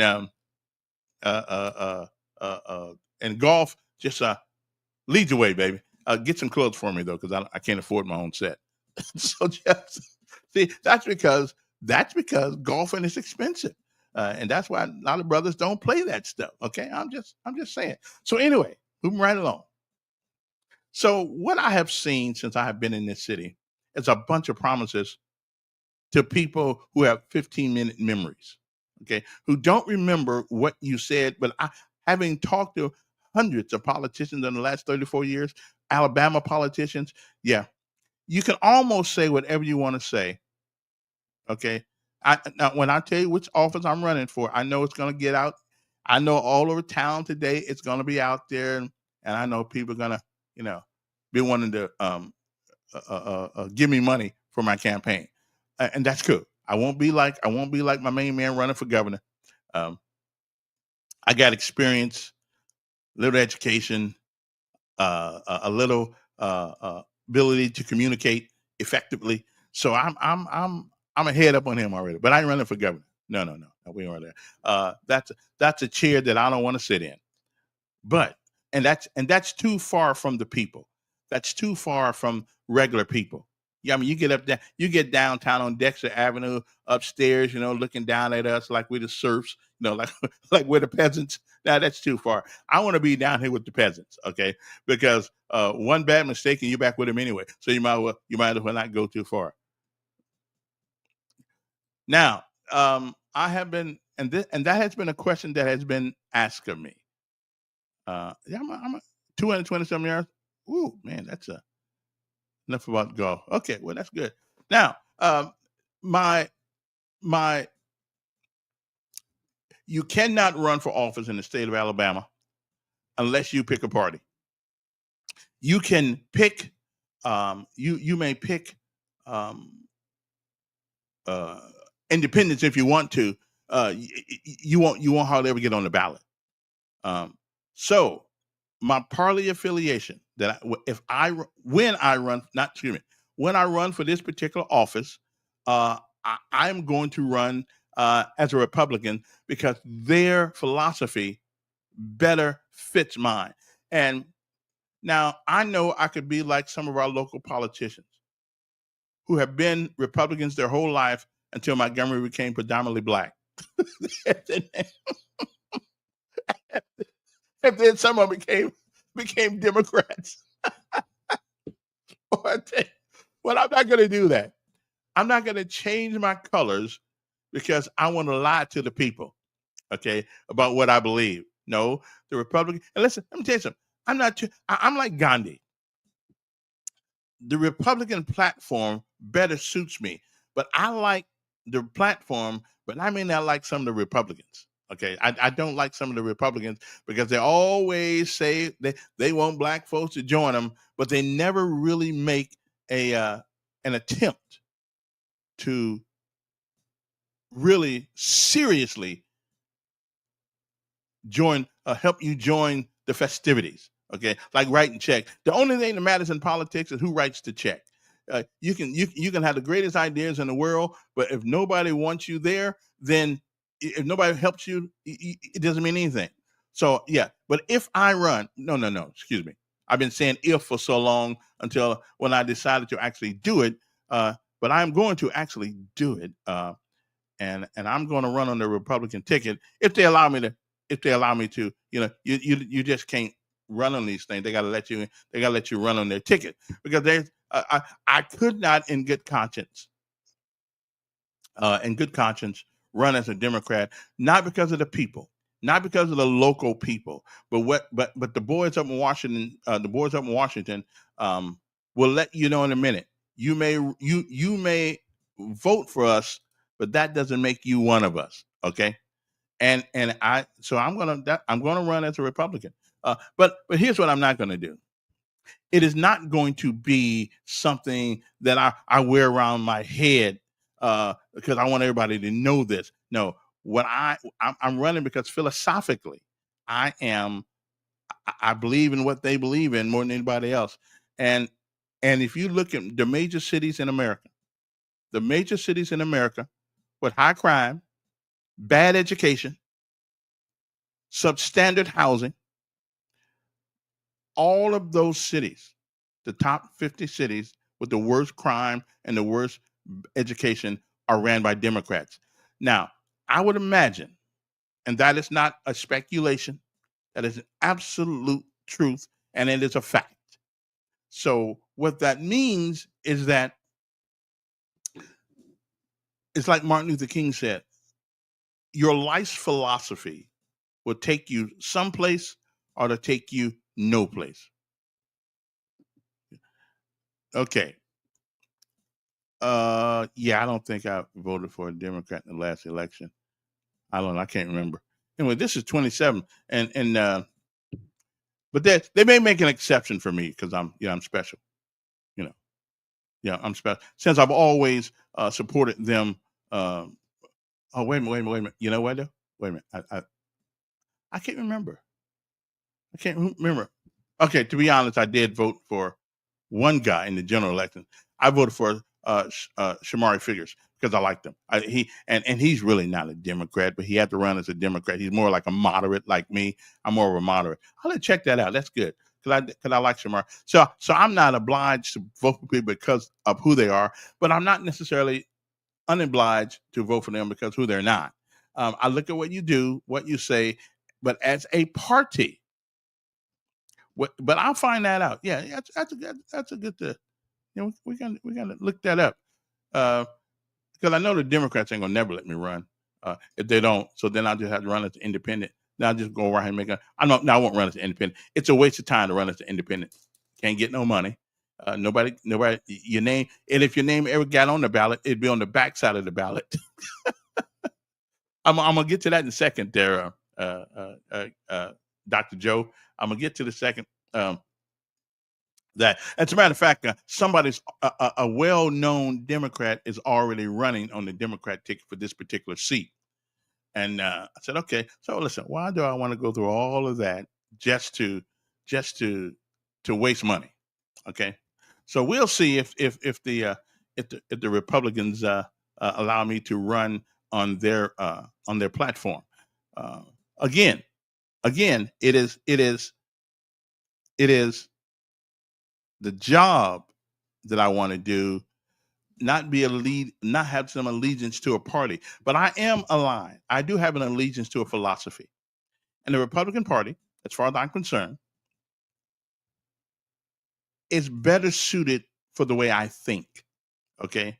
golf, just lead the way, baby. Get some clothes for me though, because I can't afford my own set. So just see, that's because golfing is expensive, and that's why a lot of brothers don't play that stuff. Okay, I'm just saying. So anyway, moving right along. So what I have seen since I have been in this city is a bunch of promises to people who have 15-minute memories, okay, who don't remember what you said. But having talked to hundreds of politicians in the last 34 years, Alabama politicians, yeah, you can almost say whatever you want to say, okay? Now, when I tell you which office I'm running for, I know it's going to get out. I know all over town today it's going to be out there, and I know people are going to, be wanting to give me money for my campaign, and that's cool. I won't be like my main man running for governor. Um, I got experience, little education, a little ability to communicate effectively. So I'm a head up on him already. But I ain't running for governor. No, we ain't running there. That's a chair that I don't want to sit in. But that's too far from the people. That's too far from regular people. Yeah, I mean, you get up there, you get downtown on Dexter Avenue, upstairs, looking down at us like we're the serfs, like like we're the peasants. Now that's too far. I want to be down here with the peasants, okay? Because one bad mistake and you're back with them anyway. So you might as well not go too far. Now, I have been, and that has been a question that has been asked of me. Yeah, I'm a 227 yards. Ooh, man, that's enough about golf. Okay, well, that's good. Now, my you cannot run for office in the state of Alabama unless you pick a party. You can pick, you may pick independents if you want to. You won't hardly ever get on the ballot. So my party affiliation when I run for this particular office, I'm going to run as a Republican because their philosophy better fits mine. And now I know I could be like some of our local politicians who have been Republicans their whole life until Montgomery became predominantly black. And then some of them became Democrats. Well, I'm not going to do that. I'm not going to change my colors because I want to lie to the people, okay, about what I believe. No, the Republican. And listen, let me tell you something. I'm like Gandhi. The Republican platform better suits me, but I like the platform, but I may not like some of the Republicans. Okay, I don't like some of the Republicans because they always say they want black folks to join them, but they never really make an attempt to really seriously help you join the festivities. Okay, like writing check. The only thing that matters in politics is who writes the check. You can have the greatest ideas in the world, but if nobody wants you there, then if nobody helps you, it doesn't mean anything. So yeah, but if I run, no, excuse me. I've been saying if for so long until when I decided to actually do it. But I'm going to actually do it, and I'm going to run on the Republican ticket if they allow me to. If they allow me to, you just can't run on these things. They got to let you run on their ticket because I could not in good conscience run as a Democrat, not because of the people, not because of the local people, but the boys up in Washington, will let you know in a minute. You may vote for us, but that doesn't make you one of us. Okay. And I'm gonna run as a Republican. But here's what I'm not gonna do. It is not going to be something that I wear around my head because I want everybody to know this. No, I'm running because philosophically I believe in what they believe in more than anybody else. And if you look at the major cities in America with high crime, bad education, substandard housing, all of those cities, the top 50 cities with the worst crime and the worst education are ran by Democrats. Now, I would imagine, and that is not a speculation, that is an absolute truth, and it is a fact. So what that means is that it's like Martin Luther King said, your life's philosophy will take you someplace or to take you no place. Okay. Yeah, I don't think I voted for a Democrat in the last election. I don't know. I can't remember. Anyway, this is 27, and but they may make an exception for me because I'm special. You know, I'm special since I've always supported them. Oh, wait a minute. You know what though? Wait a minute. I can't remember. I can't remember. Okay, to be honest, I did vote for one guy in the general election. I voted for Shamari Figures because I liked him. And he's really not a Democrat, but he had to run as a Democrat. He's more like a moderate, like me. I'm more of a moderate. I'll check that out. That's good because I like Shamari. So I'm not obliged to vote for people because of who they are, but I'm not necessarily unobliged to vote for them because who they're not. I look at what you do, what you say, but as a party. But I'll find that out. Yeah, that's a good. We gotta look that up because I know the Democrats ain't gonna never let me run if they don't. So then I'll just have to run as an independent. Then I'll just go around and make a. I won't run as an independent. It's a waste of time to run as an independent. Can't get no money. Nobody. Your name, and if your name ever got on the ballot, it'd be on the back side of the ballot. I'm gonna get to that in a second, there, Dr. Joe. I'm gonna get to the second. That, as a matter of fact, somebody's a well-known Democrat is already running on the Democrat ticket for this particular seat, and I said, okay. So listen, why do I want to go through all of that just to waste money? Okay, so we'll see if the Republicans allow me to run on their platform. Uh, again, it is the job that I want to do, not have some allegiance to a party, but I am aligned. I do have an allegiance to a philosophy, and the Republican Party, as far as I'm concerned, is better suited for the way I think. Okay,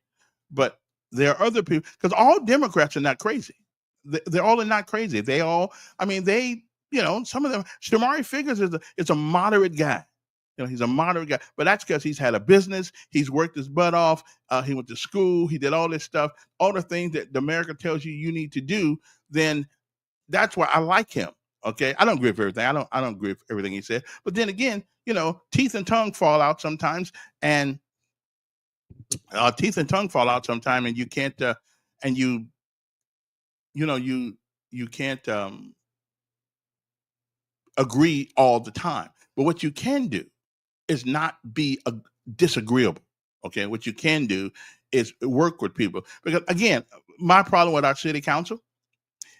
but there are other people because all Democrats are not crazy. They're all not crazy. They all, I mean, some of them. Shamari Figures is a moderate guy. He's a moderate guy, but that's because he's had a business. He's worked his butt off. He went to school. He did all this stuff, all the things that America tells you need to do. Then that's why I like him. Okay, I don't agree with everything. I don't agree with everything he said. But then again, teeth and tongue fall out sometimes, and and you can't, and you can't agree all the time. But what you can do is not be disagreeable. Okay, what you can do is work with people, because again, my problem with our city council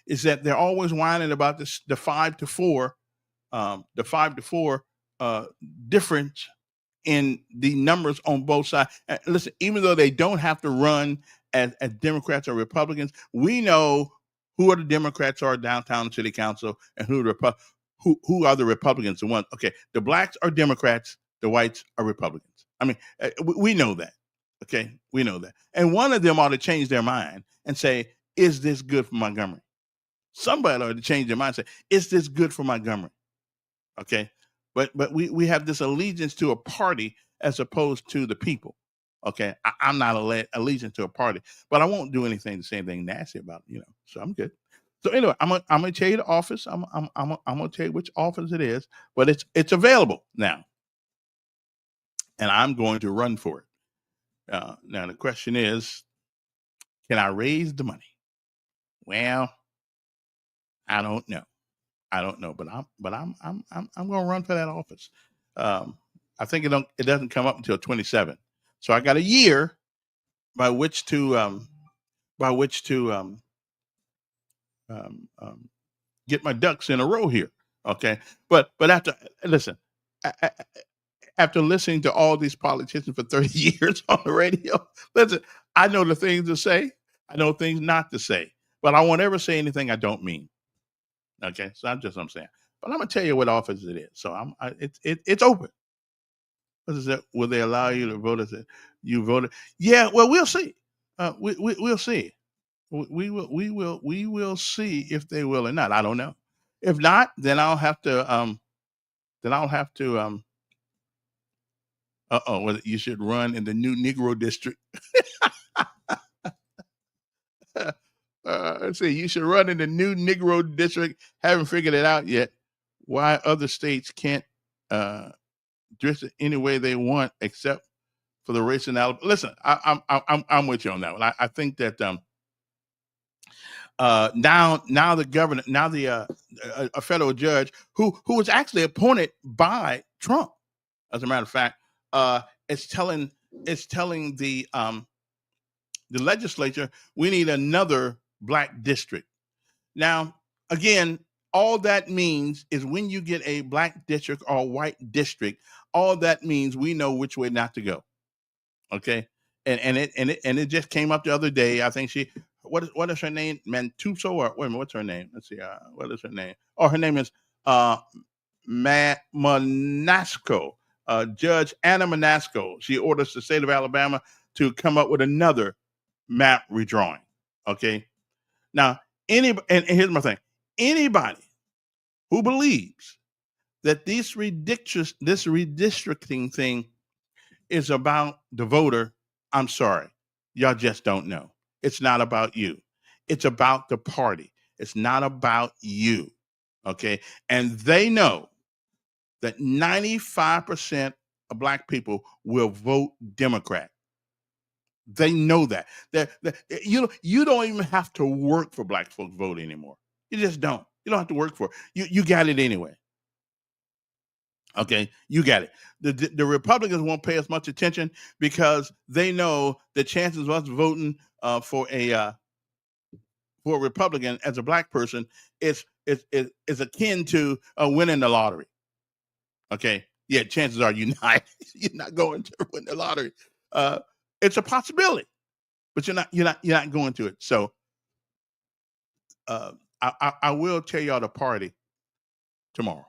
is that they're always whining about the 5-4 difference in the numbers on both sides. And listen, even though they don't have to run as Democrats or Republicans, we know who are the Democrats are downtown city council and who are the Republicans. The ones, okay, the blacks are Democrats, the whites are Republicans. I mean, we know that. Okay, we know that. And one of them ought to change their mind and say, is this good for Montgomery? Somebody ought to change their mind and say, is this good for Montgomery? Okay, but we have this allegiance to a party as opposed to the people. Okay, I'm not allegiance to a party, but I won't do anything to say anything nasty about it, so I'm good. So anyway, I'm gonna tell you the office. I'm gonna tell you which office it is, but it's available now, and I'm going to run for it. Now the question is, can I raise the money? Well, I don't know. But I'm going to run for that office. I think it doesn't come up until 27, so I got a year by which to get my ducks in a row here. Okay, but after listening to all these politicians for 30 years on the radio, listen, I know the things to say, I know things not to say, but I won't ever say anything I don't mean. Okay, so that's just what I'm saying. But I'm gonna tell you what office it is. So it's open. What is that? Will they allow you to vote as you voted? Yeah, well, we'll see. We'll see. We will see if they will or not. I don't know. If not, then I'll have to well, you should run in the new Negro district. Let's see. You should run in the new Negro district. Haven't figured it out yet. Why other states can't dress it any way they want, except for the race in Alabama. Listen, I'm with you on that one. I think that now the governor, now the a federal judge who was actually appointed by Trump, as a matter of fact, is telling the legislature we need another black district. Now, again, all that means is when you get a black district or a white district, all that means we know which way not to go. Okay, and it just came up the other day. I think what is her name? Mantuso, or wait a minute, what's her name? Let's see. What is her name? Oh, her name is Monasco. Judge Anna Monasco. She orders the state of Alabama to come up with another map redrawing. Okay. Now, and here's my thing. Anybody who believes that this redistricting thing is about the voter, I'm sorry. Y'all just don't know. It's not about you. It's about the party. It's not about you. Okay. And they know that 95% of black people will vote Democrat. They know that. You don't even have to work for black folks vote anymore. You just don't. You don't have to work for it. You got it anyway. Okay, you got it. The Republicans won't pay as much attention because they know the chances of us voting for a Republican as a black person is akin to winning the lottery. Okay, yeah, chances are you're not going to win the lottery. It's a possibility, but you're not going to it. So I will tell y'all the party tomorrow,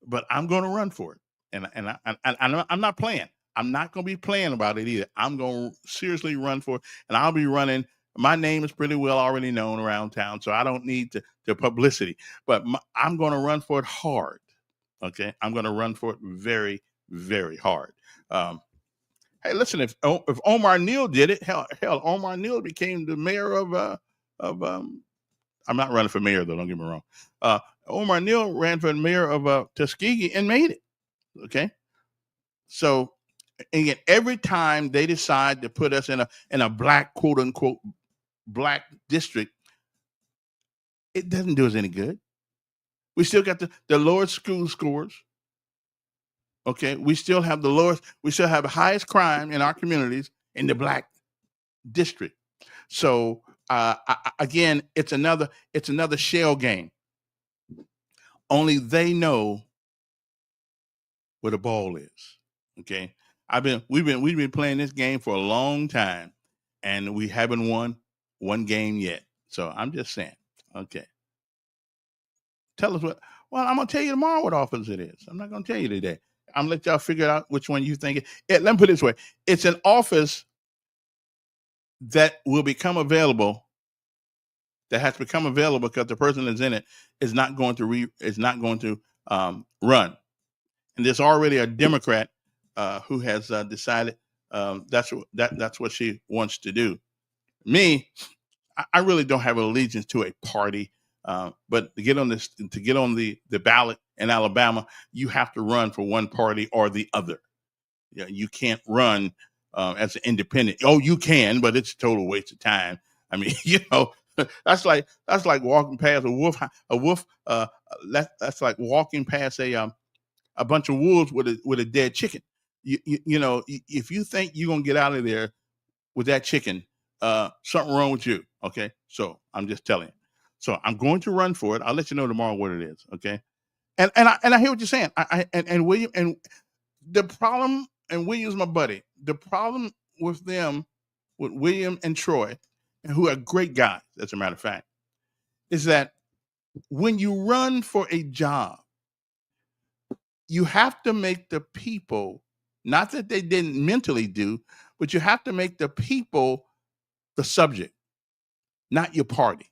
but I'm going to run for it, and I'm not playing. I'm not going to be playing about it either. I'm going to seriously run for it, and I'll be running. My name is pretty well already known around town, so I don't need the publicity. But I'm going to run for it hard. Okay, I'm going to run for it very, very hard. Hey, listen, if Omar Neal did it, hell, Omar Neal became the mayor of I'm not running for mayor though. Don't get me wrong. Omar Neal ran for the mayor of Tuskegee and made it. Okay, so again, every time they decide to put us in a black, quote unquote, black district, it doesn't do us any good. We still got the lowest school scores. Okay, we still have the highest crime in our communities in the black district. So again, it's another shell game. Only they know where the ball is. Okay, we've been playing this game for a long time, and we haven't won one game yet. So I'm just saying. Okay, tell us what. Well, I'm gonna tell you tomorrow what offense it is. I'm not gonna tell you today. I'm gonna let y'all figure out which one you think. Let me put it this way: it's an office that will become available. That has become available because the person that's in it is not going to run. And there's already a Democrat who has decided that's what she wants to do. Me, I really don't have allegiance to a party, but to get on the ballot in Alabama, you have to run for one party or the other. Yeah, you can't run as an independent. Oh, you can, but it's a total waste of time. I mean, that's like walking past a wolf. That's like walking past a bunch of wolves with a dead chicken. If you think you're gonna get out of there with that chicken, something wrong with you. Okay, so I'm just telling you. So I'm going to run for it. I'll let you know tomorrow what it is. Okay, and I hear what you're saying. And William, and the problem, and William's my buddy. The problem with them, with William and Troy, and who are great guys, as a matter of fact, is that when you run for a job, you have to make the people, not that they didn't mentally do, but you have to make the people the subject, not your party.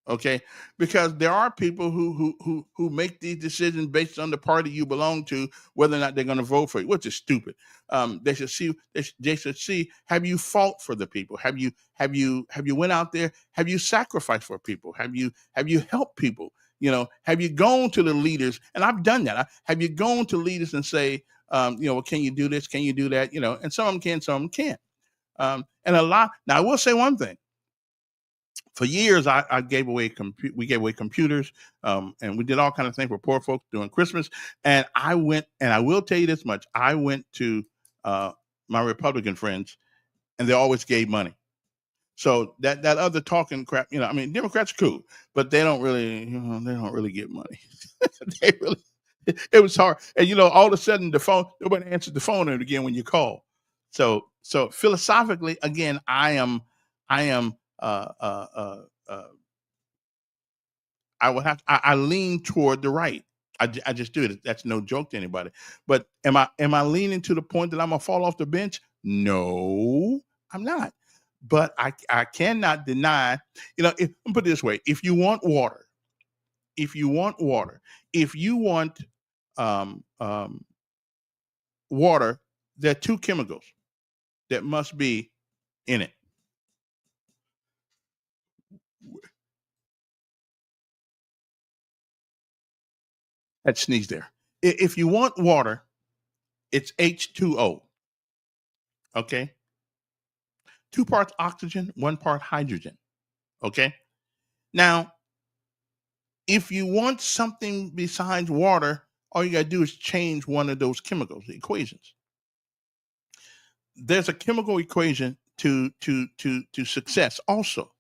Okay, because there are people who make these decisions based on the party you belong to, whether or not they're going to vote for you, which is stupid. They should see. They should see. Have you fought for the people? Have you went out there? Have you sacrificed for people? Have you helped people? Have you gone to the leaders? And I've done that. Have you gone to leaders and say, well, can you do this? Can you do that? And some of them can, some of them can't. And a lot. Now, I will say one thing. For years, I gave away we gave away computers, and we did all kind of things for poor folks during Christmas. And I went, and I will tell you this much: I went to my Republican friends, and they always gave money. So that other talking crap, I mean, Democrats are cool, but they don't really, they don't really get money. They really, it was hard, and all of a sudden nobody answered the phone again when you call. So philosophically, again, I am. I would have. I lean toward the right. I just do it. That's no joke to anybody. But am I leaning to the point that I'm gonna fall off the bench? No, I'm not. But I cannot deny. If, put it this way: if you want water, if you want um, um, water, there are two chemicals that must be in it. That sneeze there. If you want water, it's H2O. Okay, 2 parts oxygen, 1 part hydrogen. Okay. Now, if you want something besides water, all you got to do is change one of those chemicals, the equations. There's a chemical equation to success also.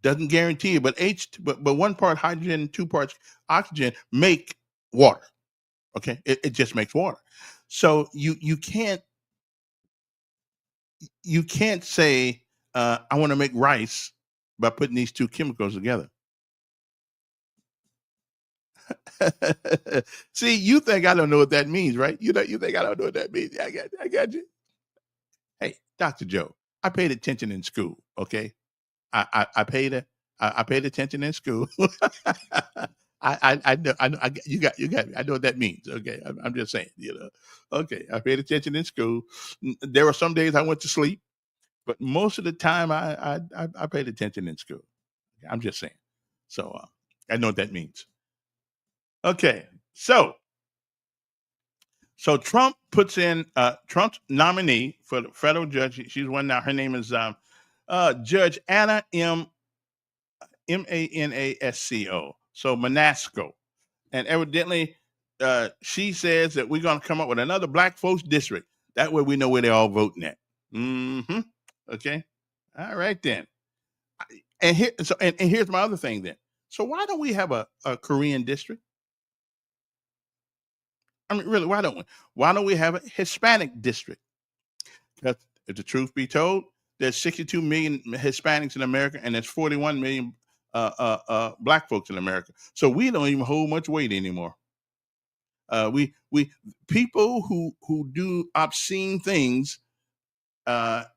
Doesn't guarantee it, but 1 part hydrogen, 2 parts oxygen make water. Okay, it just makes water. So you can't say I want to make rice by putting these two chemicals together. See, you think I don't know what that means, right? You think I don't know what that means. I got you. Hey, Dr. Joe, I paid attention in school. Okay, I paid attention in school. I know you got me. I know what that means. Okay, I'm just saying. Okay, I paid attention in school. There were some days I went to sleep, but most of the time I paid attention in school. I'm just saying. So I know what that means. Okay, so Trump puts in Trump's nominee for the federal judge. She's one now. Her name is Judge Anna Manasco. So Manasco, and evidently she says that we're going to come up with another black folks district. That way we know where they're all voting at. Mm-hmm. Okay. All right then. And here's my other thing then. So why don't we have a Korean district? I mean, really, why don't we? Why don't we have a Hispanic district? Because if the truth be told, there's 62 million Hispanics in America, and there's 41 million black folks in America. So we don't even hold much weight anymore. We people who do obscene things have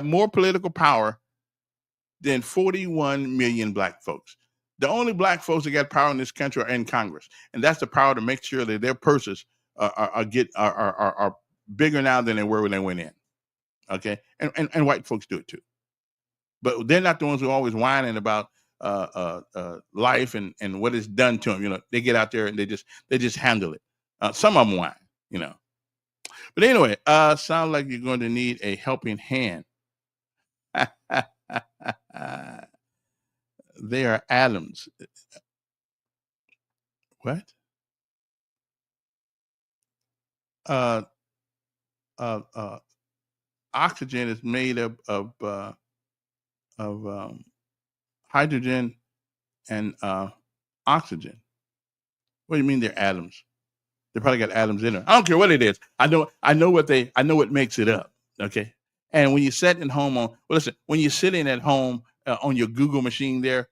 more political power than 41 million black folks. The only black folks that got power in this country are in Congress, and that's the power to make sure that their purses are bigger now than they were when they went in. Okay, and white folks do it too, but they're not the ones who are always whining about life and what it's done to them. They get out there and they just handle it. Some of them whine, But anyway, sounds like you're going to need a helping hand. They are atoms. What? Oxygen is made up of hydrogen and oxygen. What do you mean they're atoms? They probably got atoms in them. I don't care what it is. I know what makes it up. Okay. And when you're sitting at home when you're sitting at home on your Google machine there,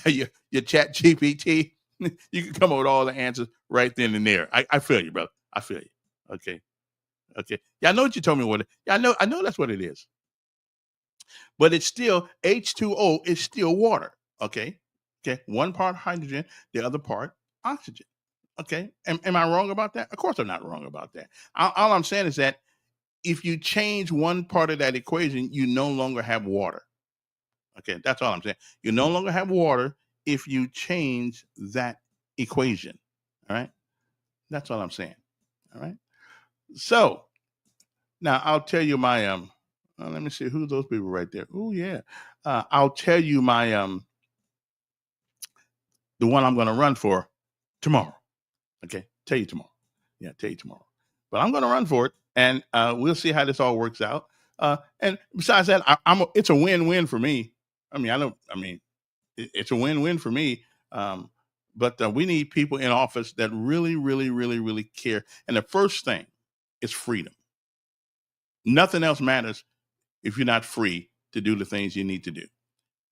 your Chat GPT, you can come up with all the answers right then and there. I feel you, brother. I feel you. Okay. Yeah, I know what you told me. Yeah, I know that's what it is. but it's still H2O is still water. Okay. Okay. One part hydrogen, the other part oxygen. Okay. Am I wrong about that? Of course I'm not wrong about that. All I'm saying is that if you change one part of that equation, you no longer have water. Okay. That's all I'm saying. You no longer have water if you change that equation. All right. That's all I'm saying. All right. So now I'll tell you my let me see who those people right there. Oh yeah. I'll tell you my the one I'm going to run for tomorrow. Okay, tell you tomorrow. Yeah, tell you tomorrow. But I'm going to run for it, and we'll see how this all works out. And besides that, it's a win-win for me. I mean, it's a win-win for me. But we need people in office that really, really, really, really care. And the first thing is freedom. Nothing else matters if you're not free to do the things you need to do.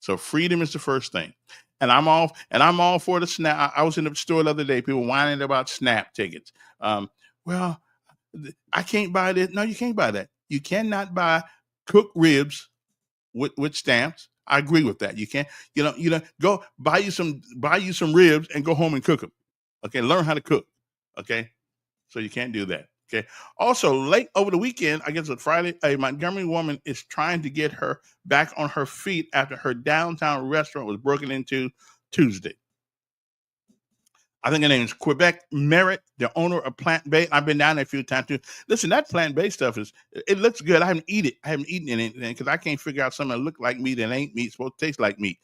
So freedom is the first thing. And I'm all for the SNAP. I was in the store the other day, people whining about SNAP tickets. Well, I can't buy this. No, you can't buy that. You cannot buy cooked ribs with stamps. I agree with that. You can't, go buy you some ribs and go home and cook them. Okay, learn how to cook. Okay, so you can't do that. Okay. Also, late over the weekend, I guess on Friday, a Montgomery woman is trying to get her back on her feet after her downtown restaurant was broken into Tuesday. I think her name is Quebec Merritt, the owner of Plant Bay. I've been down there a few times too. Listen, that Plant Bay stuff it looks good. I haven't eaten anything because I can't figure out something that look like meat and ain't meat, supposed to taste like meat.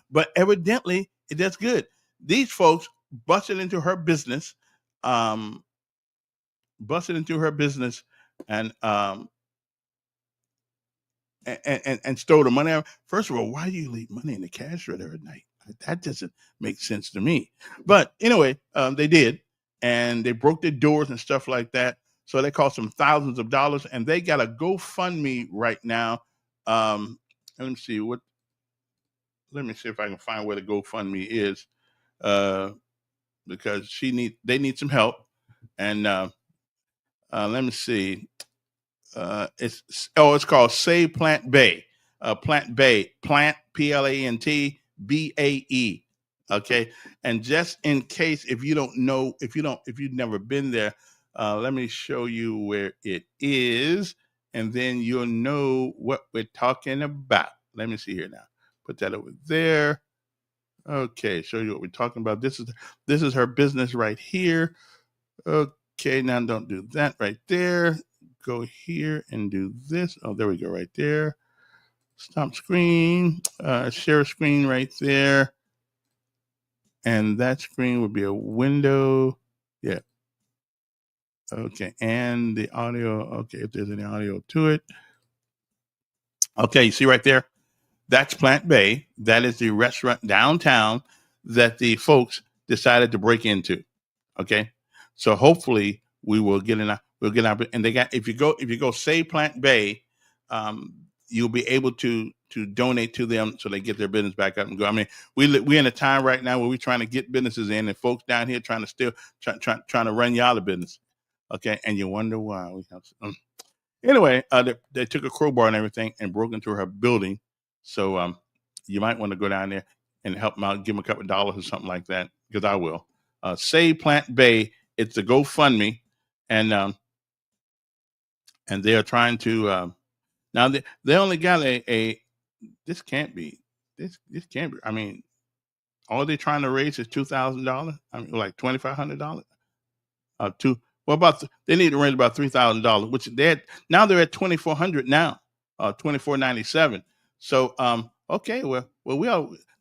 But evidently, it does good. These folks busted into her business. And and stole the money out. First of all, why do you leave money in the cash register at night? That doesn't make sense to me. But anyway, they did, and they broke their doors and stuff like that. So they cost them thousands of dollars, and they got a GoFundMe right now. Let me see if I can find where the GoFundMe is, because they need some help, and let me see. It's called Save Plant Bay. Plant Bay, Plant PLANT BAE. Okay, and just in case if you don't know, if you've never been there, let me show you where it is, and then you'll know what we're talking about. Let me see here now. Put that over there. Okay, show you what we're talking about. This is her business right here. Okay, now don't do that right there. Go here and do this. Oh, there we go, right there. Stop screen, share screen right there. And that screen would be a window. Yeah. Okay, and the audio. Okay, if there's any audio to it. Okay, you see right there? That's Plant Bay. That is the restaurant downtown that the folks decided to break into. Okay, so hopefully we will get in. We'll get out. And they got if you go Save Plant Bay, you'll be able to donate to them so they get their business back up and go. I mean, we're in a time right now where we're trying to get businesses in, and folks down here trying to run you out of business. Okay, and you wonder why. Anyway, they took a crowbar and everything and broke into her building. So you might want to go down there and help them out, give them a couple of dollars or something like that, because I will. Save Plant Bay. It's a GoFundMe, and they are trying to. Now they only got a. This can't be. This can't be. I mean, all they're trying to raise is $2,000. I mean, like $2,500. What about they need to raise about $3,000, which now they're at $2,400 now, $2,497. So okay, well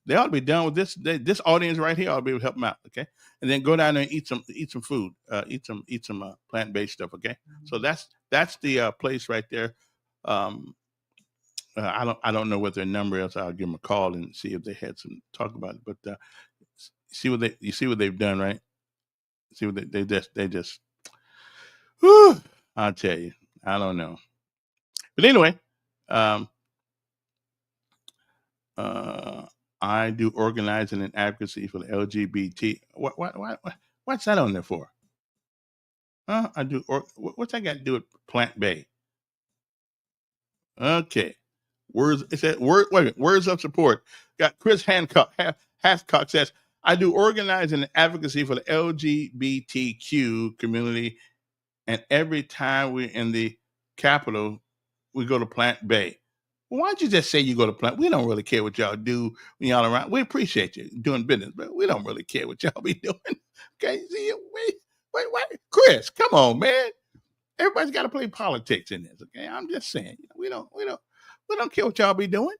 they ought to be done with this. This audience right here ought to be able to help them out. Okay, and then go down there and eat some food, eat some plant-based stuff. Okay, so that's the place right there. I don't know what their number is. I'll give them a call and see if they had some talk about it. But you see what they've done, right? See what they just. Whew, I'll tell you, I don't know. But anyway, I do organizing and advocacy for the LGBT. What's that on there for? I do. What's that got to do with Plant Bay? Okay. Words. It said word. Wait a minute, words of support. Got Chris Hancock says, I do organizing and advocacy for the LGBTQ community, and every time we're in the Capitol, we go to Plant Bay. Well, why don't you just say you go to Plant? We don't really care what y'all do when y'all around. We appreciate you doing business, but we don't really care what y'all be doing. Okay, see, wait, Chris, come on, man. Everybody's got to play politics in this. Okay, I'm just saying, we don't care what y'all be doing.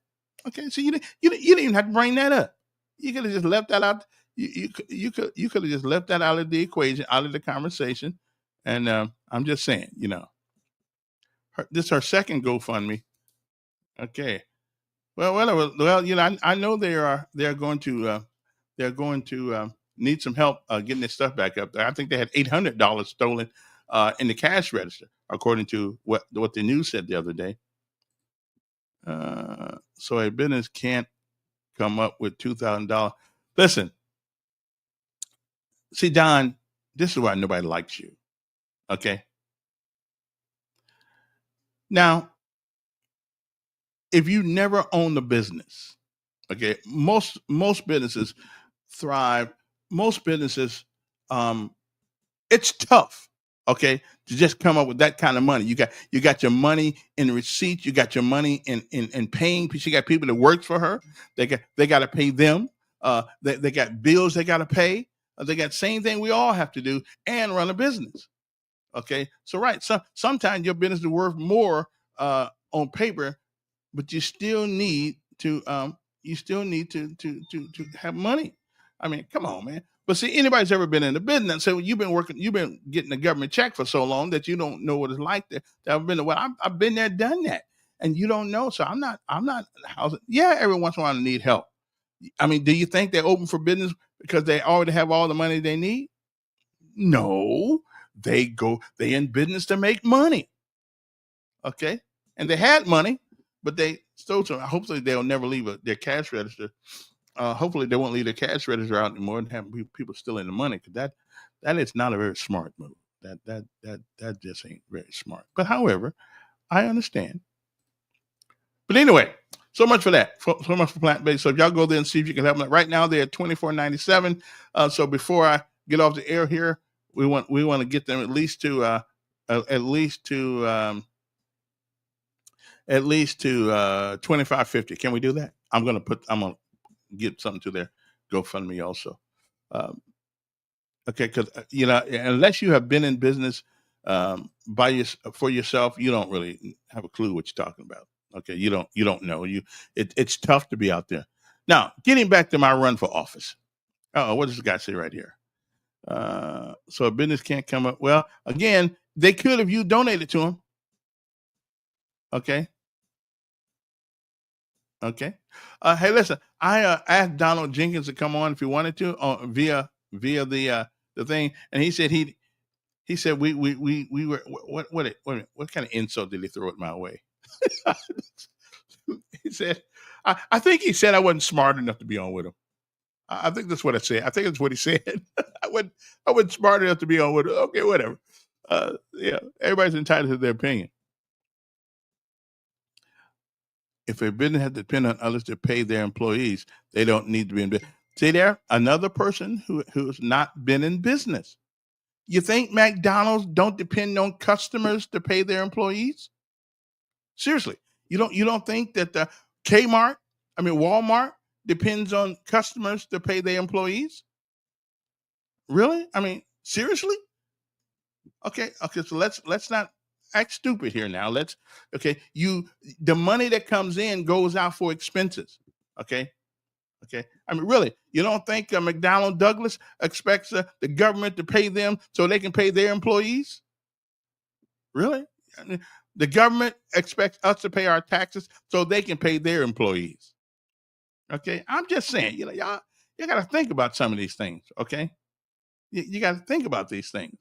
Okay, so you didn't even have to bring that up. You could have just left that out. You could have just left that out of the equation, out of the conversation. And I'm just saying, this is her second GoFundMe. Okay, well, whatever. Well, I know they're going to need some help getting their stuff back up there. I think they had $800 stolen in the cash register, according to what the news said the other day. So a business can't come up with $2,000. Listen, see, Don, this is why nobody likes you. Okay. Now, if you never own the business, okay, most businesses thrive. Most businesses, it's tough, okay, to just come up with that kind of money. You got your money in receipts. You got your money in paying. She got people that work for her. They got to pay them. They got bills they got to pay. They got the same thing we all have to do and run a business. Okay, so right, sometimes your business is worth more on paper, but you still need to have money. I mean, come on, man. But see, anybody's ever been in the business, so you've been getting a government check for so long that you don't know what it's like to have been. Well, I've been there, done that, and you don't know. So I'm not. Yeah, every once in a while I need help. I mean, do you think they're open for business because they already have all the money they need? No, they in business to make money. Okay, and they had money, but they stole some. Hopefully, they'll never leave their cash register. Hopefully, they won't leave their cash register out anymore and have people stealing the money, because that is not a very smart move. That just ain't very smart. But however, I understand. But anyway, so much for that. So much for plant-based. So if y'all go there and see if you can help them. Right now, they're at $24.97. So before I get off the air here, we want to get them at least to $25.50. Can we do that? I'm gonna get something to their GoFundMe also. Okay, because unless you have been in business for yourself, you don't really have a clue what you're talking about. Okay, you don't know. It's tough to be out there. Now, getting back to my run for office. What does this guy say right here? So a business can't come up. Well, again, they could if you donated to them. Okay. Hey, listen, I asked Donald Jenkins to come on if he wanted to via the thing, and he said we were what kind of insult did he throw at my way? He said, I think he said I wasn't smart enough to be on with him. I think that's what I said. I think that's what he said. I wasn't smart enough to be on with him. Okay, whatever. Yeah, everybody's entitled to their opinion. If a business has to depend on others to pay their employees, they don't need to be in business. See there, another person who's not been in business. You think McDonald's don't depend on customers to pay their employees? Seriously, you don't think that the Walmart depends on customers to pay their employees? Really? I mean, seriously? Okay. So let's not act stupid here now. The money that comes in goes out for expenses. Okay. I mean, really, you don't think McDonnell Douglas expects the government to pay them so they can pay their employees? Really? I mean, the government expects us to pay our taxes so they can pay their employees. Okay. I'm just saying, y'all got to think about some of these things. Okay. You got to think about these things.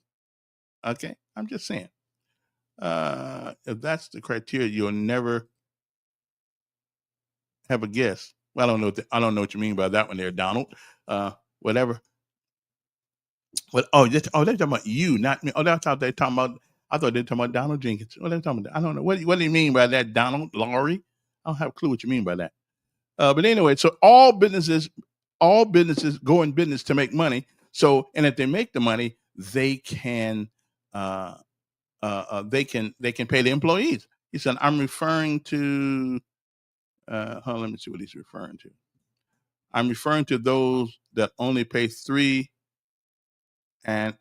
Okay. I'm just saying. If that's the criteria, you'll never have a guest. Well, I don't know what you mean by that one there, Donald. Whatever. But they're talking about you, not me. I thought they were talking about Donald Jenkins. What are they talking about? I don't know. What do you mean by that, Donald Laurie? don't have a clue what you mean by that. But anyway, so all businesses go in business to make money. So, and if they make the money, they can they can pay the employees. He said, I'm referring to. Hold on, let me see what he's referring to. I'm referring to those that only pay $3 an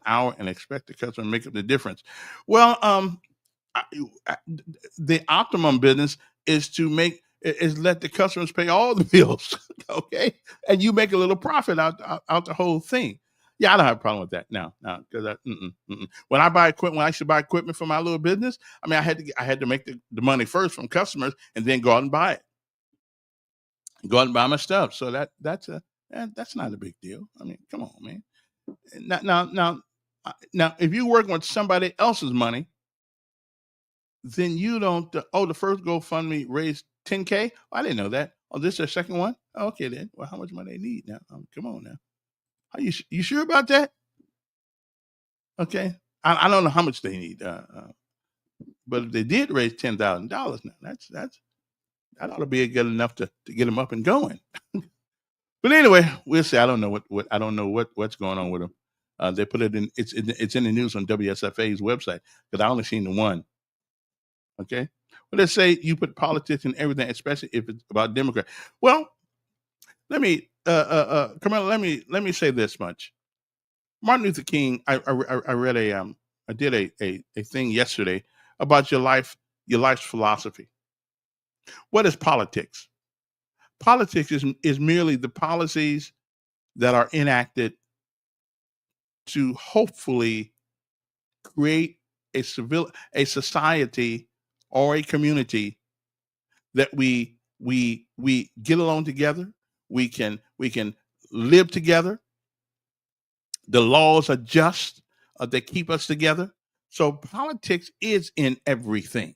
hour and expect the customer to make up the difference. Well, the optimum business is to let the customers pay all the bills, okay, and you make a little profit out the whole thing. Yeah, I don't have a problem with that now, because when I buy equipment, when I should buy equipment for my little business, I mean, I had to make the money first from customers and then go out and buy it, go out and buy my stuff. So that's not a big deal. I mean, come on, man. Now, if you're working with somebody else's money, then you don't. The first GoFundMe raised $10K. Oh, I didn't know that. Oh, this is their second one. Oh, okay, then. Well, how much money they need now? Come on now. Are you sure about that? Okay, I don't know how much they need, but if they did raise $10,000, now that ought to be good enough to get them up and going. But anyway, we'll see. I don't know what's going on with them. They put it in. It's in the news on WSFA's website because I only seen the one. Okay. Well, let's say you put politics in everything, especially if it's about Democrat. Well, let me, Carmela, let me say this much. Martin Luther King. I read I did a thing yesterday about your life's philosophy. What is politics? Politics is merely the policies that are enacted to hopefully create a society or a community that we get along together. We can live together. The laws are just. They keep us together. So politics is in everything.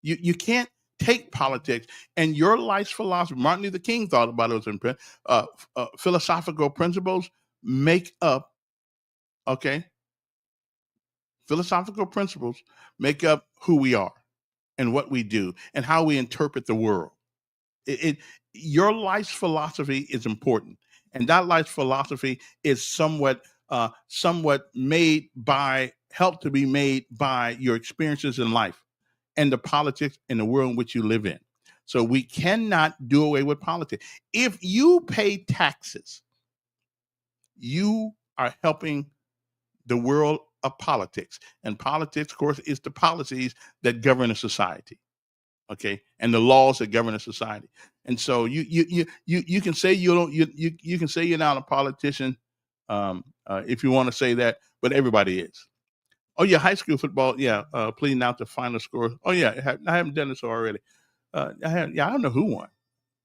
You can't take politics and your life's philosophy. Martin Luther King thought about it in philosophical principles make up. Okay, philosophical principles make up who we are and what we do and how we interpret the world. Your life's philosophy is important, and that life's philosophy is somewhat helped to be made by your experiences in life and the politics in the world in which you live in. So we cannot do away with politics. If you pay taxes, you are helping the world of politics. And politics, of course, is the policies that govern a society. Okay, and the laws that govern a society. And so you can say you can say you're not a politician if you want to say that, but everybody is. Oh yeah, high school football. Yeah, pleading out the final score. Oh yeah, I haven't done this already. I don't know who won.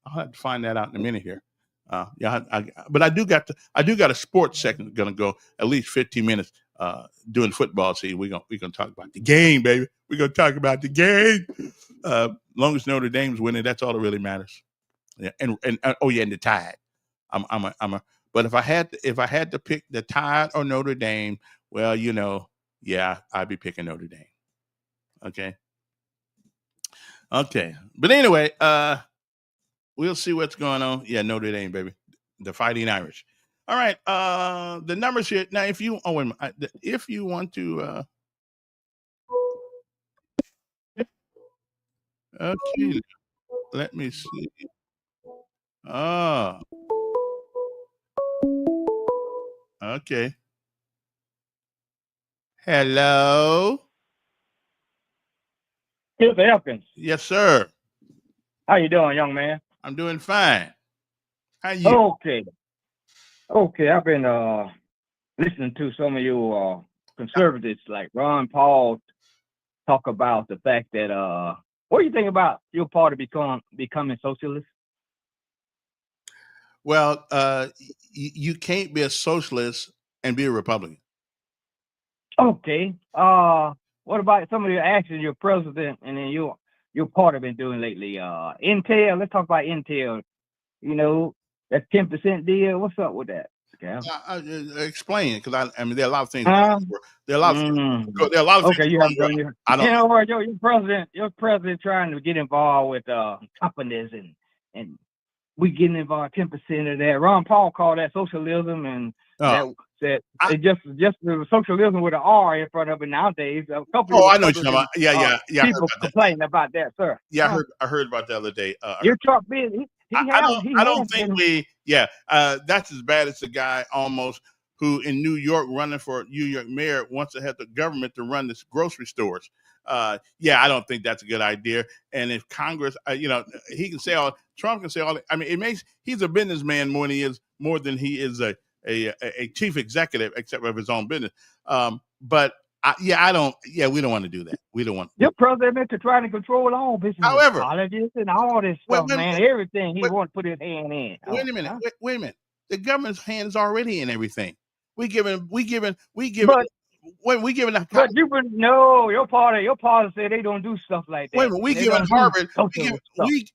I'll have to find that out in a minute here. But I do got a sports segment going to go at least 15 minutes doing football. See, we're gonna talk about the game, baby. We're gonna talk about the game. Long as Notre Dame's winning, that's all that really matters. Yeah, and oh yeah, and the Tide. But if I had to pick the Tide or Notre Dame, well, yeah, I'd be picking Notre Dame. Okay. But anyway, we'll see what's going on. Yeah, Notre Dame, baby. The Fighting Irish. All right. The numbers here. Now, if you want to okay, let me see. Oh, okay. Hello. Mr. Elkins, Yes, sir. how you doing, young man? I'm doing fine. How you? Okay. I've been listening to some of you conservatives like Ron Paul talk about the fact that what do you think about your party becoming socialist? Well, you can't be a socialist and be a Republican. Okay. What about some of your actions your president and then your party been doing lately? Intel, let's talk about Intel. That 10% deal. What's up with that? Cal. Explain it, because I mean there are a lot of things. Uh, There are a lot of things. There are a lot of things. okay, you haven't done your. I don't. You know what? Your president trying to get involved with companies and we getting involved 10% of that. Ron Paul called that socialism, and that it just the socialism with an R in front of it nowadays. A couple of I know what you're talking about. Yeah. people complaining about that, sir. Yeah, I heard about that the other day. Your Trump business. I don't think we. Yeah, that's as bad as the guy almost who in New York running for New York mayor wants to have the government to run this grocery stores. Yeah, I don't think that's a good idea. And if Congress, he can say all. Trump can say all. I mean, he's a businessman more than he is a chief executive, except of his own business. But we don't want to do that. We don't want. Your president to try to control all business, however, colleges and all this stuff, man. Everything he wants to put his hand in. Wait a minute. Wait a minute. The government's hand is already in everything. We giving. But you would know your party said they don't do stuff like that. Wait a minute, we giving Harvard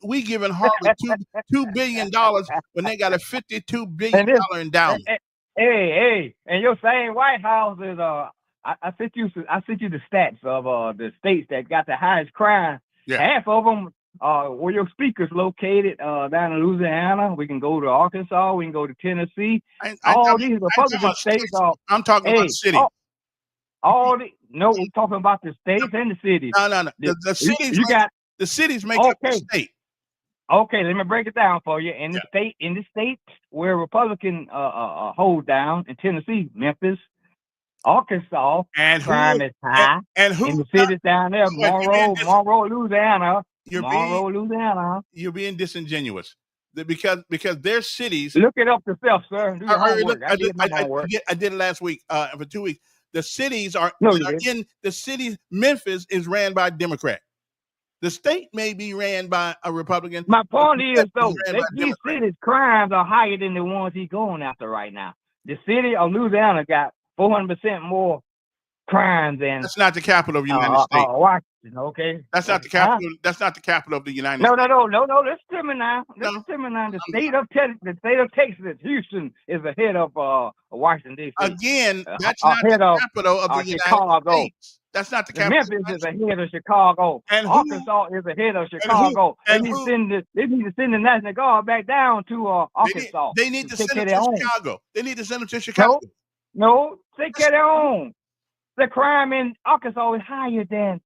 we giving Harvard $2 billion when they got a $52 billion endowment. Hey, and your same White House is I sent you the stats of the states that got the highest crime. Yeah. Half of them where your speaker's located down in Louisiana. We can go to Arkansas. We can go to Tennessee. All these Republican states are. I'm talking about the city. We're talking about the states and the cities. No. The cities. The cities make up the state. Okay, let me break it down for you. In the state where Republican hold down in Tennessee, Memphis, Arkansas, and crime is high. And who in the cities down there? Monroe, Louisiana. Louisiana. You're being disingenuous because their cities. Look it up yourself, sir. Do your homework. I did it last week for 2 weeks. The cities are in the cities. Memphis is ran by a Democrat. The state may be ran by a Republican. My point is, though, these cities' crimes are higher than the ones he's going after right now. The city of Louisiana got 400% more crimes than. That's not the capital of the United States. Washington, okay. That's not the capital. That's not the capital of the United States. No. Listen to me now. The state of Texas, Houston, is ahead of Washington D.C. Again, that's not the capital of the United States. That's not the capital. Memphis is ahead of Chicago. And Arkansas is ahead of Chicago. They need to send the National Guard back down to Arkansas. They need to send them to Chicago. They need to send them to Chicago. No, take care of their own. The crime in Arkansas is higher than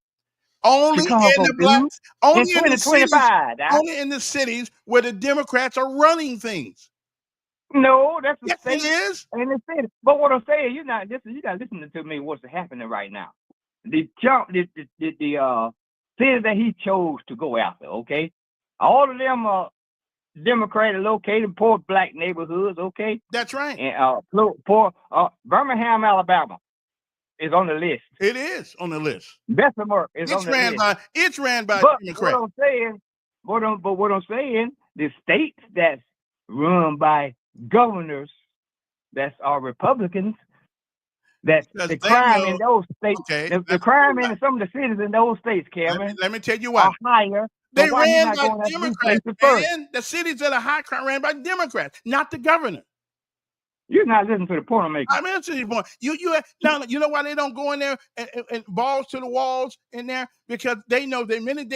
only Chicago, in the blacks, only in the cities, only in the cities where the Democrats are running things. No, that's the state. It is. In the city. But what I'm saying, you're not listening to me. What's happening right now? The cities that he chose to go after. Okay, all of them are Democratic located, poor black neighborhoods. Okay, that's right. And poor Birmingham, Alabama is on the list. It is on the list. Bessemer is on the list. It's ran by Democrats. What I'm saying, the states that's run by governors that are Republicans, that the crime in those states, the crime in some of the cities in those states, Kevin, let me tell you why. Are higher. They ran by Democrats. And the cities that are high crime ran by Democrats, not the governor. You're not listening to the point I'm making. I'm answering the point. You know why they don't go in there and balls to the walls in there? Because they know the minute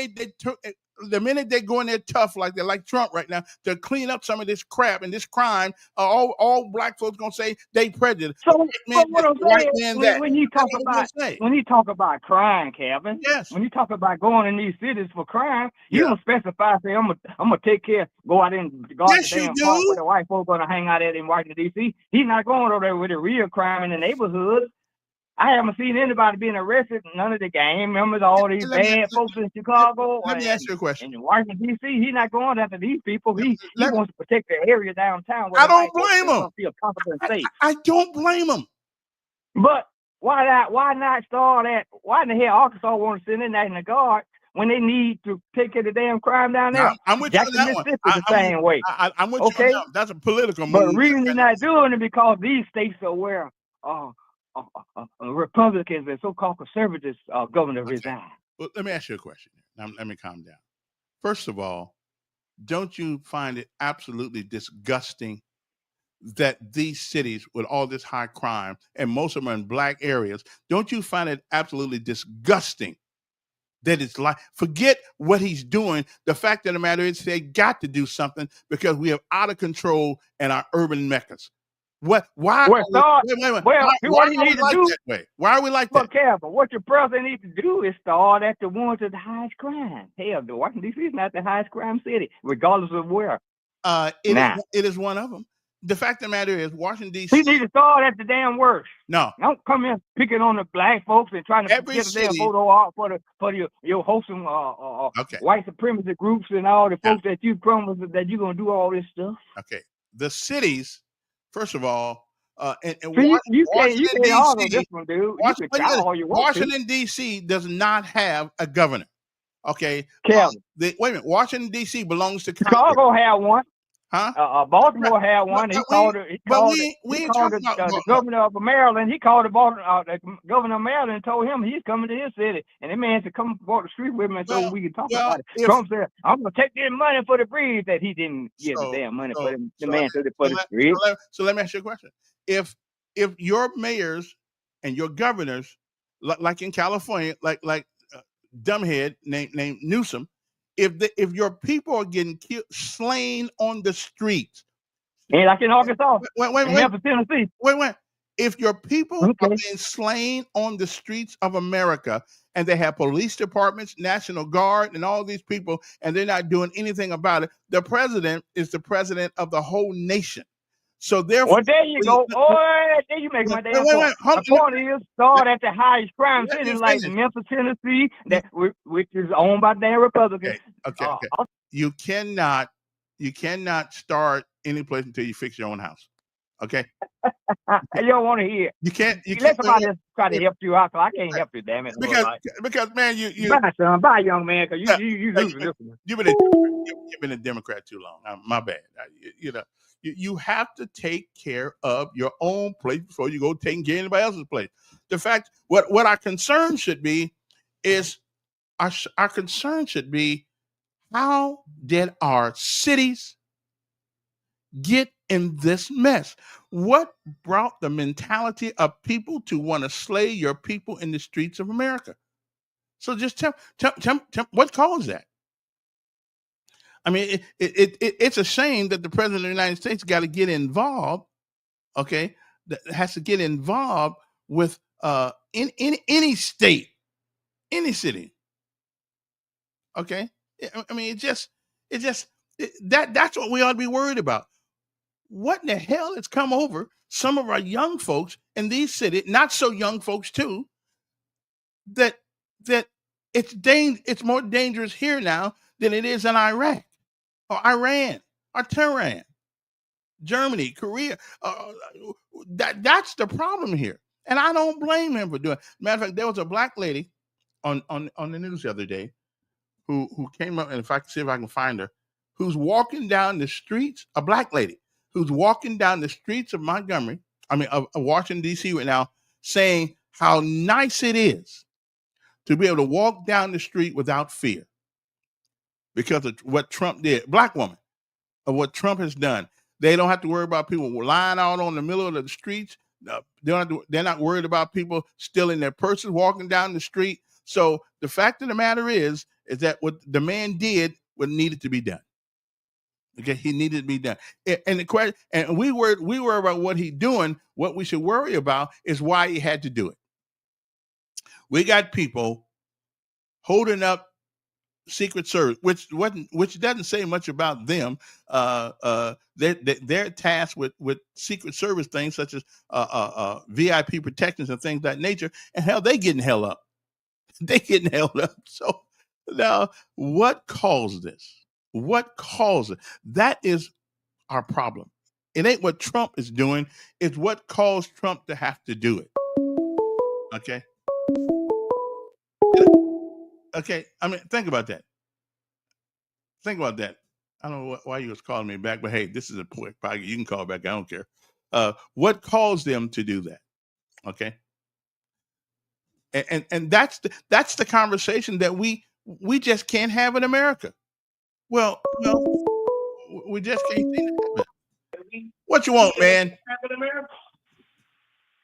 they go in there tough like they're like Trump right now to clean up some of this crap and this crime, all black folks gonna say they prejudice. So what I'm saying, when you talk about crime, Kevin, yes. When you talk about going in these cities for crime, you don't specify. Say I'm gonna take care, go out in the damn park where the white folks gonna hang out at in Washington D.C. He's not going over there with the real crime in the neighborhood. I haven't seen anybody being arrested. None of the gang members, all these bad folks in Chicago. Let me ask you a question. In Washington, D.C., he's not going after these people. He wants to protect the area downtown. I don't blame him. I don't blame him. But why not start at? Why in the hell Arkansas want to send in National Guard when they need to take care of the damn crime down there? I'm with you on that one. The same way. I'm with you on that. That's a political move. But the reason they're not doing it because these states are where Republicans and so-called conservatives governor resign. Well, let me ask you a question. Now, let me calm down. First of all, don't you find it absolutely disgusting that these cities with all this high crime, and most of them are in black areas, don't you find it absolutely disgusting that it's like, forget what he's doing. The fact of the matter is they got to do something because we have out of control in our urban meccas. What? Why? Well, start, Wait. well, Why what he are we need to like do, that way? Why are we like but that? careful, what your president needs to do is start at the ones with the highest crime. Hell, the Washington, D.C. is not the highest crime city, regardless of where. It is one of them. The fact of the matter is, Washington, D.C. He needs to start at the damn worst. No. Don't come in picking on the black folks and trying to Every get a damn city- photo out for your wholesome Okay. white supremacist groups and all the folks that you promised that you're gonna do all this stuff. Okay. The cities, first of all, and So you can't argue this D.C. one, dude. You can try all you want Washington, D.C. does not have a governor. Okay. Kevin. Wait a minute. Washington, D.C. belongs to Congress. Chicago had one. Huh? Baltimore had one. He called the governor of Maryland. He called the governor of Maryland and told him he's coming to his city, and that man said, "Come walk the street with me so we can talk about it." Trump said, "I'm gonna take this money for the bridge that he didn't give the damn money for the man for the bridge." So let me ask you a question: If your mayors and your governors, like in California, like dumbhead named Newsom, if your people are getting killed, slain on the streets, and like in Arkansas, wait, Memphis, Tennessee. Wait. If your people are being slain on the streets of America, and they have police departments, National Guard, and all these people, and they're not doing anything about it, the president is the president of the whole nation. So therefore, well, there you go. There you make my damn point. The point is, start at the highest crime city like Memphis, Tennessee, which is owned by damn Republicans. Okay. You cannot start any place until you fix your own house. Okay. You don't want to hear. You can't. Let somebody else try to help you out. So I can't help you, damn it. Because man, you bye, young man, because you losing this one. You've been a Democrat too long. My bad. You have to take care of your own place before you go taking care of anybody else's place. The fact, what our concern should be is our concern should be, how did our cities get in this mess? What brought the mentality of people to want to slay your people in the streets of America? So just tell what caused that? I mean, it's a shame that the president of the United States got to get involved. Okay, that has to get involved with in any state, any city. Okay, I mean, that's what we ought to be worried about. What in the hell has come over some of our young folks in these cities, not so young folks too, that it's more dangerous here now than it is in Iraq or Iran or Tehran, Germany, Korea. That's the problem here. And I don't blame him for doing it. Matter of fact, there was a black lady on the news the other day who came up, and if I can see if I can find her, who's walking down the streets, a black lady who's walking down the streets of Montgomery, of Washington, D.C. right now, saying how nice it is to be able to walk down the street without fear because of what Trump did. Black woman, of what Trump has done. They don't have to worry about people lying out on the middle of the streets. They're not worried about people stealing their purses, walking down the street. So the fact of the matter is that what the man did, what needed to be done. Okay, he needed to be done. And the question, and we worry about what he's doing. What we should worry about is why he had to do it. We got people holding up Secret Service, which doesn't say much about them. They're tasked with Secret Service things such as VIP protections and things of that nature. And hell, they getting held up. They getting held up. So now, what caused this? What caused it? That is our problem. It ain't what Trump is doing. It's what caused Trump to have to do it. Okay. Okay. I mean, think about that. Think about that. I don't know why you was calling me back, but hey, this is a quick podcast. You can call back. I don't care. What caused them to do that? Okay. And that's the conversation that we just can't have in America. Well, we just can't seem to have it. What you want, man?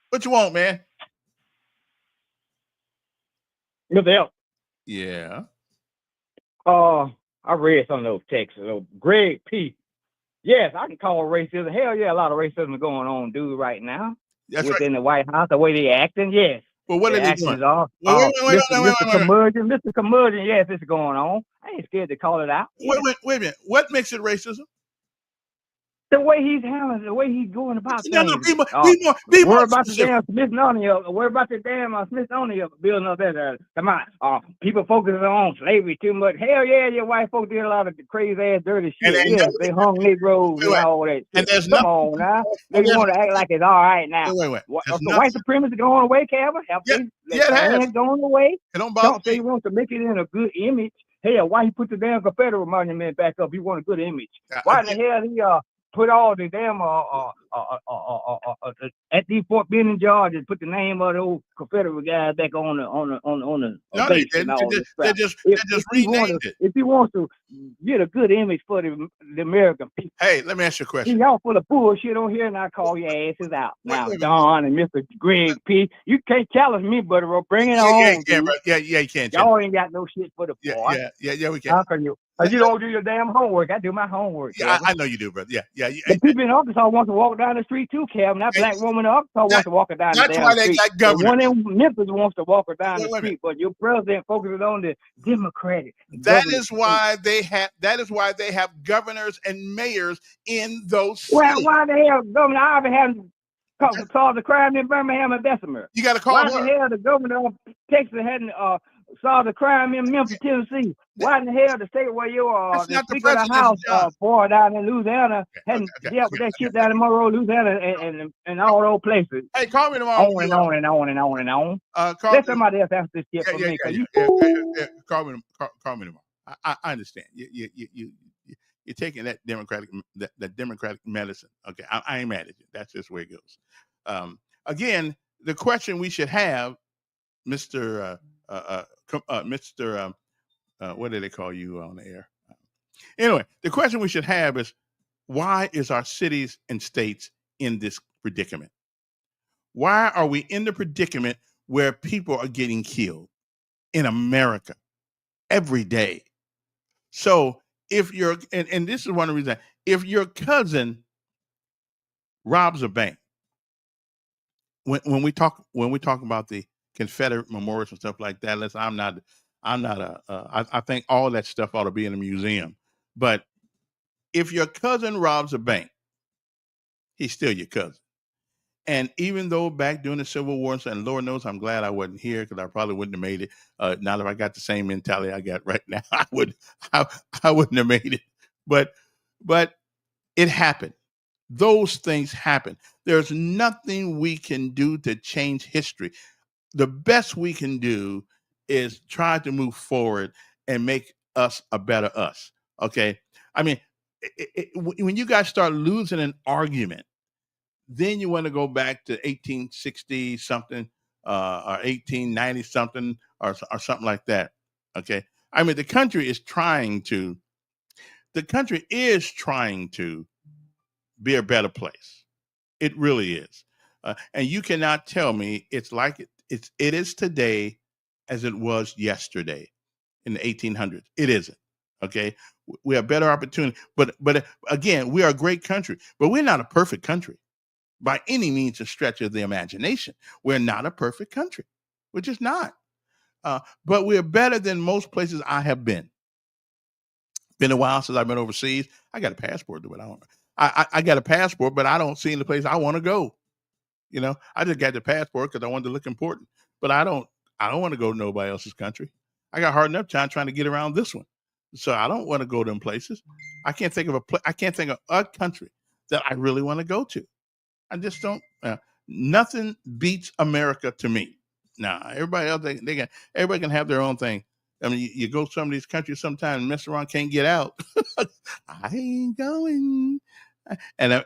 What you want, man? Mr. L. Yeah. I read some of those texts. Greg P. Yes, I can call racism. Hell yeah, a lot of racism going on, dude, right now. That's within right. the White House, the way they acting, yes. Well, what the are they actions doing? are. Mr. Curmudgeon, yes, it's going on. I ain't scared to call it out. Wait a minute. What makes it racism? The way he's handling, the way he's going about No, things. be more about specific. the damn Smithsonian. Worry about the damn Smithsonian building up there. Come on. People focusing on slavery too much. Hell yeah, your white folks did a lot of crazy ass dirty shit. Yes, they hung Negroes and all that shit. And there's Come on now. They want to act like it's all right now. Wait. So white supremacy going away, Calvin? It has. Going away. It don't bother Don't say he wants to make it in a good image. Hell, why he put the damn Confederate monument back up? He want a good image. Why in the hell he put all the damn at the Fort Benning, Georgia, put the name of the old Confederate guys back on the no, base they and all this they stuff. just renamed it. If he wants to get a good image for the American people. Hey, let me ask you a question. Y'all full of bullshit on here, and I call your asses out. Now, Don and Mr. Greg P., you can't challenge me, buddy. Bring it on. You can't. Y'all ain't got no shit for the part. Yeah, we can. How can you? You don't do your damn homework. I do my homework. Yeah, I know you do, brother. Yeah. The people in Arkansas want to walk down the street too, Calvin. That black woman in Arkansas wants to walk her down the damn street. That's why they got governors. The one in Memphis wants to walk her down the street, but your president focuses on the Democratic. That is why they have governors and mayors in those cities. Well, why the hell Governor Ivey hadn't solved the crime in Birmingham and Bessemer? You got to call her. Why the hell the governor of Texas hadn't solved the crime in Memphis, Tennessee? Why in the hell the state where you are the Speaker of the House boy down in Louisiana hadn't dealt with that shit down in Monroe, Louisiana, and all those places? Hey, call me tomorrow. On and on. Let somebody else answer this shit for me. Call me tomorrow. I understand. You're taking that democratic medicine. Okay, I ain't mad at you. That's just where it goes. Again, the question we should have, Mr. What do they call you on the air? Anyway, the question we should have is, why is our cities and states in this predicament? Why are we in the predicament where people are getting killed in America every day? So if you're, and this is one of the reasons, if your cousin robs a bank, when we talk about the Confederate memorials and stuff like that, I think all that stuff ought to be in a museum. But if your cousin robs a bank, he's still your cousin. And even though back during the Civil War, and Lord knows I'm glad I wasn't here because I probably wouldn't have made it. Not if I got the same mentality I got right now, I wouldn't have made it. But it happened. Those things happen. There's nothing we can do to change history. The best we can do is try to move forward and make us a better us. Okay. I mean, when you guys start losing an argument, then you want to go back to 1860 something or 1890 something or something like that. Okay. I mean, the country is trying to be a better place. It really is. And you cannot tell me it's like it is today as it was yesterday in the 1800s. It isn't. Okay. We have better opportunity. But again, we are a great country, but we're not a perfect country by any means a stretch of the imagination. We're not a perfect country. We're just not. But we're better than most places I have been. Been a while since I've been overseas. I got a passport, but I got a passport, but I don't see any place I want to go. You know, I just got the passport because I wanted to look important, but I don't want to go to nobody else's country. I got hard enough time trying to get around this one. So I don't want to go to them places. I can't think of a country that I really want to go to. I just don't. Nothing beats America to me. Now, everybody else, everybody can have their own thing. I mean, you go to some of these countries sometimes and mess around, can't get out. I ain't going. And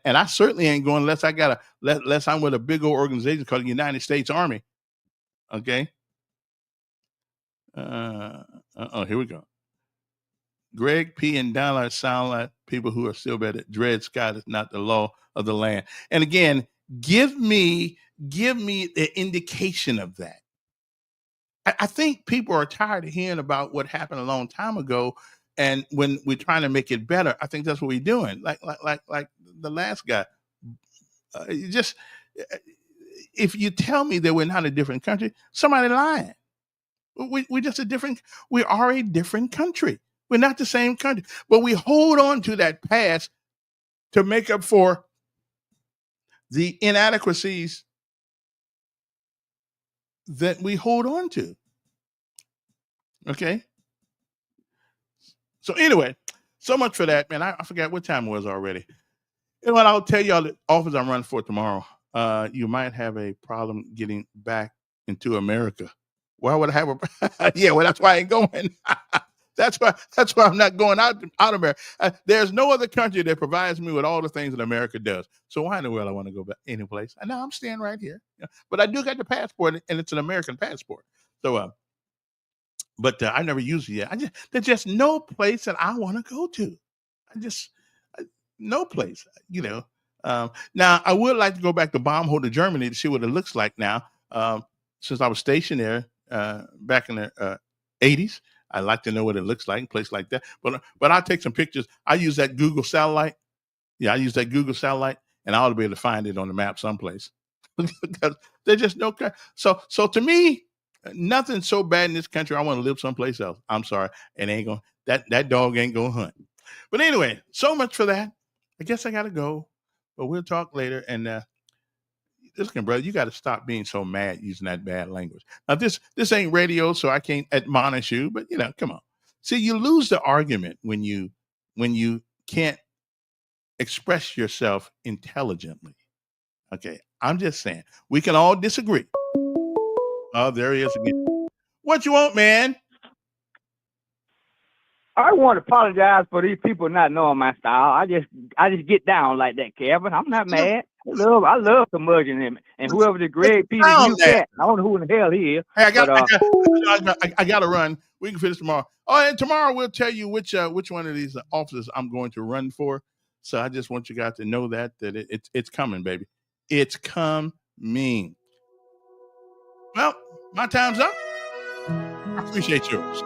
I certainly ain't going unless I'm with a big old organization called the United States Army. Okay. Here we go. Greg P. and Dollar sound like people who are still better. Dred Scott is not the law of the land. And again, give me the indication of that. I think people are tired of hearing about what happened a long time ago, and when we're trying to make it better, I think that's what we're doing. Like the last guy, just if you tell me that we're not a different country, somebody lying. We're just a different. We are a different country. We're not the same country, but we hold on to that past to make up for the inadequacies that we hold on to. Okay. So anyway, so much for that, man. I forgot what time it was already. You know what? I'll tell y'all the office I'm running for tomorrow. You might have a problem getting back into America. Why would I have a? Yeah, well, that's why I ain't going. That's why I'm not going out of America. There's no other country that provides me with all the things that America does. So why in the world I want to go back any place? I know I'm staying right here, but I do got the passport, and it's an American passport. So, but I never used it yet. There's just no place that I want to go to. No place, Now I would like to go back to Baumholder, Germany, to see what it looks like now. Since I was stationed there back in the 80s. I'd like to know what it looks like, a place like that. But I'll take some pictures. I use that Google satellite. Yeah, I use that Google satellite, and I ought to be able to find it on the map someplace. Because there's just no. So to me, nothing's so bad in this country. I want to live someplace else. I'm sorry, it ain't going. That dog ain't gonna hunt. But anyway, so much for that. I guess I gotta go. But we'll talk later. And listen, brother, you got to stop being so mad using that bad language. Now, this ain't radio, so I can't admonish you, but come on. See, you lose the argument when you can't express yourself intelligently. Okay, I'm just saying we can all disagree. Oh, there he is again. What you want, man? I want to apologize for these people not knowing my style. I just get down like that, Kevin. I'm not mad. I love curmudgeon him and whoever the Greg Peter you cat. I don't know who in the hell he is. Hey, I got to run. We can finish tomorrow. Oh, and tomorrow we'll tell you which one of these offices I'm going to run for. So I just want you guys to know that it's coming, baby. It's coming. Well, my time's up. I appreciate yours.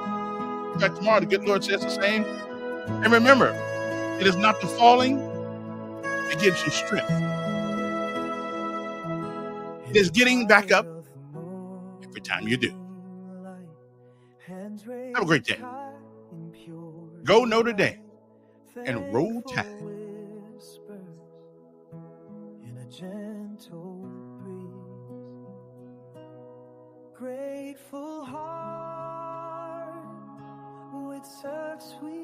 Back tomorrow, the good Lord says the same. And remember, it is not the falling that gives you strength. It is getting back up every time you do. Have a great day. Go Notre Dame and roll tide. In a gentle breeze, grateful heart with such sweet